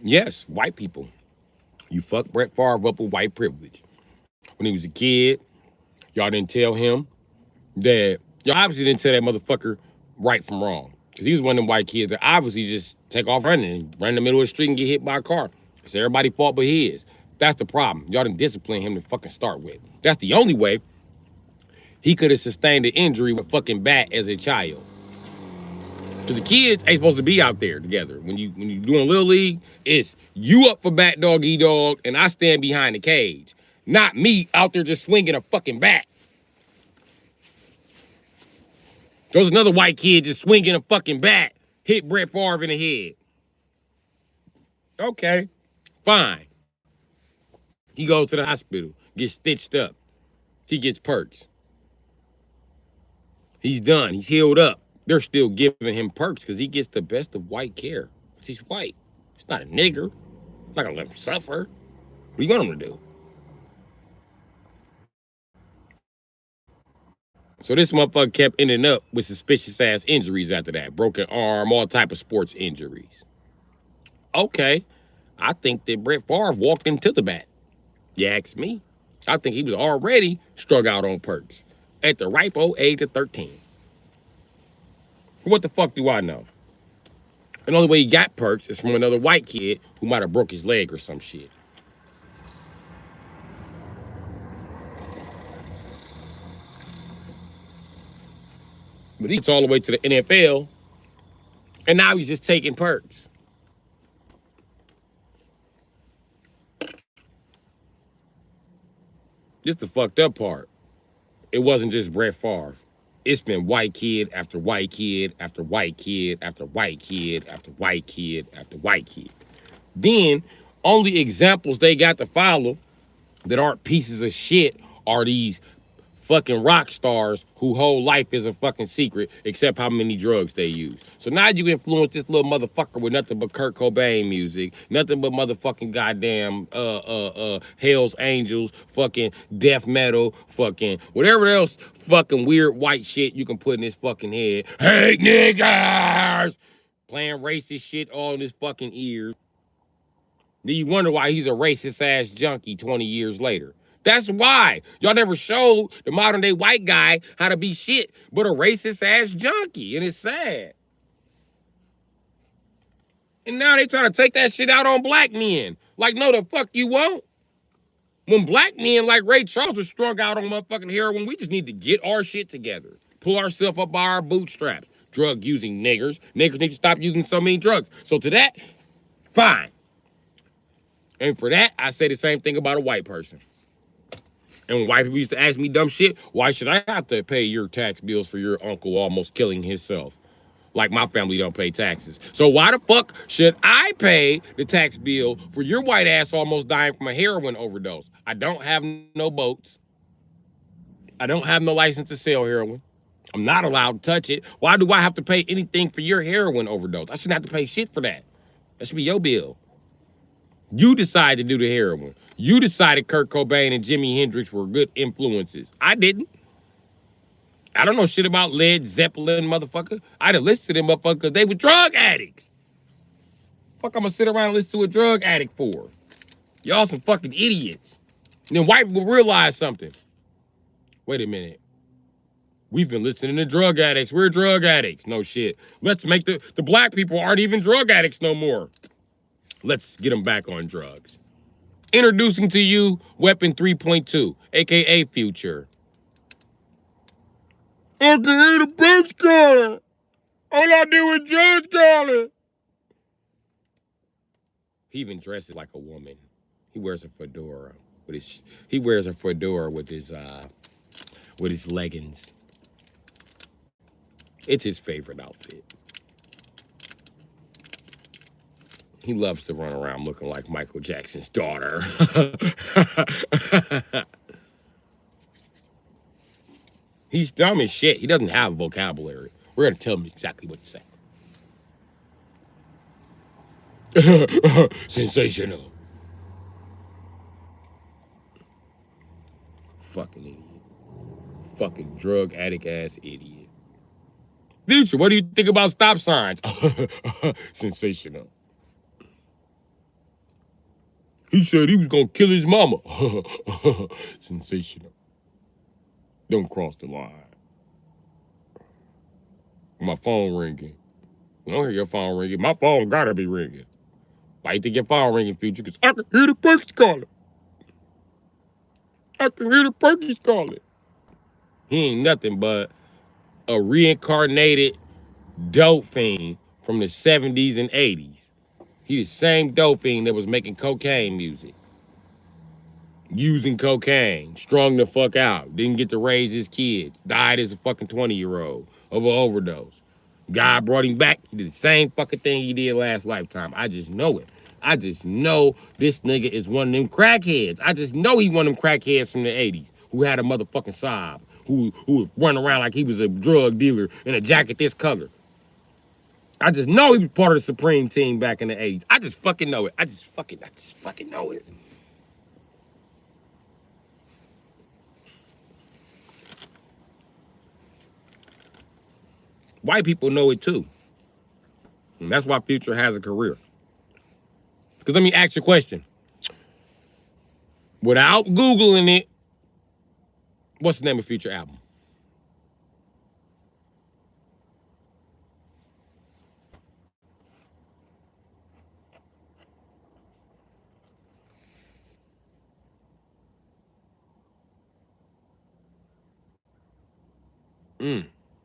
[SPEAKER 1] Yes, white people. You fuck Brett Favre up with white privilege. When he was a kid, y'all didn't tell him that. Y'all obviously didn't tell that motherfucker right from wrong. Because he was one of them white kids that obviously just take off running and run in the middle of the street and get hit by a car. It's everybody's fault but his. That's the problem. Y'all didn't discipline him to fucking start with. That's the only way he could have sustained an injury with fucking bat as a child. Because the kids ain't supposed to be out there together. When you doing little league, it's you up for bat dog, dog, and I stand behind the cage. Not me out there just swinging a fucking bat. There's another white kid just swinging a fucking bat, hit Brett Favre in the head. Okay, fine. He goes to the hospital, gets stitched up. He gets perks. He's done. He's healed up. They're still giving him perks because he gets the best of white care. He's white. He's not a nigger. I'm not gonna let him suffer. What do you want him to do? So this motherfucker kept ending up with suspicious ass injuries after that. Broken arm, all type of sports injuries. Okay. I think that Brett Favre walked into the bat. You ask me. I think he was already strung out on perks at the ripe old age of 13. What the fuck do I know? And the only way he got perks is from another white kid who might have broke his leg or some shit. But he gets all the way to the NFL, and now he's just taking perks. This the fucked up part. It wasn't just Brett Favre. It's been white kid after white kid after white kid after white kid after white kid after white kid. Then, only examples they got to follow that aren't pieces of shit are these fucking rock stars who whole life is a fucking secret except how many drugs they use. So now you influence this little motherfucker with nothing but Kurt Cobain music, nothing but motherfucking goddamn Hell's Angels, fucking death metal, fucking whatever else fucking weird white shit you can put in his fucking head. Hate niggers! Playing racist shit all in his fucking ears. Then you wonder why he's a racist ass junkie 20 years later. That's why. Y'all never showed the modern day white guy how to be shit but a racist ass junkie. And it's sad. And now they trying to take that shit out on black men. Like, no, the fuck you won't. When black men like Ray Charles was strung out on motherfucking heroin, we just need to get our shit together. Pull ourselves up by our bootstraps. Drug using niggers. Niggers need to stop using so many drugs. So to that, fine. And for that, I say the same thing about a white person. And when white people used to ask me dumb shit, why should I have to pay your tax bills for your uncle almost killing himself? Like my family don't pay taxes. So why the fuck should I pay the tax bill for your white ass almost dying from a heroin overdose? I don't have no boats. I don't have no license to sell heroin. I'm not allowed to touch it. Why do I have to pay anything for your heroin overdose? I shouldn't have to pay shit for that. That should be your bill. You decided to do the heroin. You decided Kurt Cobain and Jimi Hendrix were good influences. I didn't. I don't know shit about Led Zeppelin, motherfucker. I'd have listened to them motherfuckers because they were drug addicts. Fuck, I'm gonna sit around and listen to a drug addict for? Y'all some fucking idiots. And then white people realize something. Wait a minute. We've been listening to drug addicts. We're drug addicts. No shit. Let's make the black people aren't even drug addicts no more. Let's get them back on drugs. Introducing to you Weapon 3.2, aka Future. I can hear the birds calling. All I do is just calling. He even dresses like a woman. He wears a fedora with his. He wears a fedora with his leggings. It's his favorite outfit. He loves to run around looking like Michael Jackson's daughter. He's dumb as shit. He doesn't have vocabulary. We're gonna tell him exactly what to say. Sensational. Fucking idiot. Fucking drug addict ass idiot. Future, what do you think about stop signs? Sensational. He said he was gonna kill his mama. Sensational. Don't cross the line. My phone ringing. I don't hear your phone ringing. My phone gotta be ringing. Why you think your phone ringing, Future? Because I can hear the person calling. I can hear the person calling. He ain't nothing but a reincarnated dope fiend from the 70s and 80s. He the same dope fiend that was making cocaine music. Using cocaine, strung the fuck out, didn't get to raise his kids, died as a fucking 20-year-old of an overdose. God brought him back, he did the same fucking thing he did last lifetime. I just know it. I just know this nigga is one of them crackheads. I just know he one of them crackheads from the 80s who had a motherfucking sob, who would run around like he was a drug dealer in a jacket this color. I just know he was part of the Supreme Team back in the 80s. I just fucking know it. I just fucking know it. White people know it too. And that's why Future has a career. Because let me ask you a question. Without Googling it, what's the name of Future album?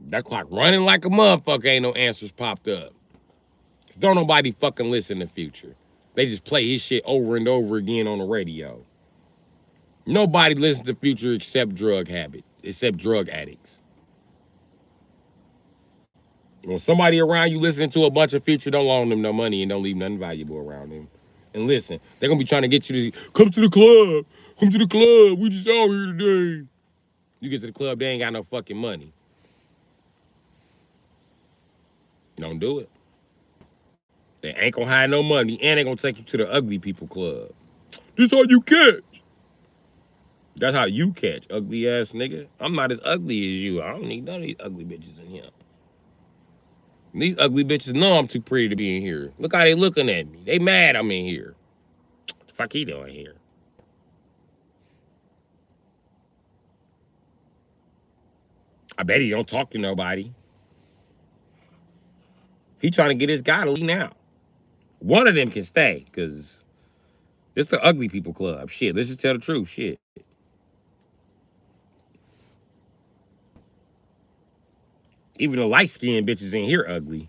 [SPEAKER 1] That clock running like a motherfucker, ain't no answers popped up. Don't nobody fucking listen to Future. They just play his shit over and over again on the radio. Nobody listens to Future except drug habit. except drug addicts. When somebody around you listening to a bunch of Future, don't loan them no money and don't leave nothing valuable around them. And listen, they're gonna be trying to get you to come to the club. Come to the club. We just out here today. You get to the club, they ain't got no fucking money. Don't do it. They ain't gonna hide no money, and they gonna take you to the ugly people club. This how you catch. That's how you catch, ugly ass nigga. I'm not as ugly as you. I don't need none of these ugly bitches in here. These ugly bitches know I'm too pretty to be in here. Look how they looking at me. They mad I'm in here. What the fuck he doing here? I bet he don't talk to nobody. He trying to get his guy to leave now. One of them can stay, cause it's the ugly people club. Shit, let's just tell the truth. Shit. Even the light skinned bitches in here ugly.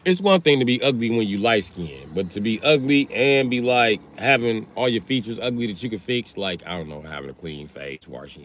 [SPEAKER 1] It's one thing to be ugly when you light skinned, but to be ugly and be like having all your features ugly that you can fix, like I don't know, having a clean face, washing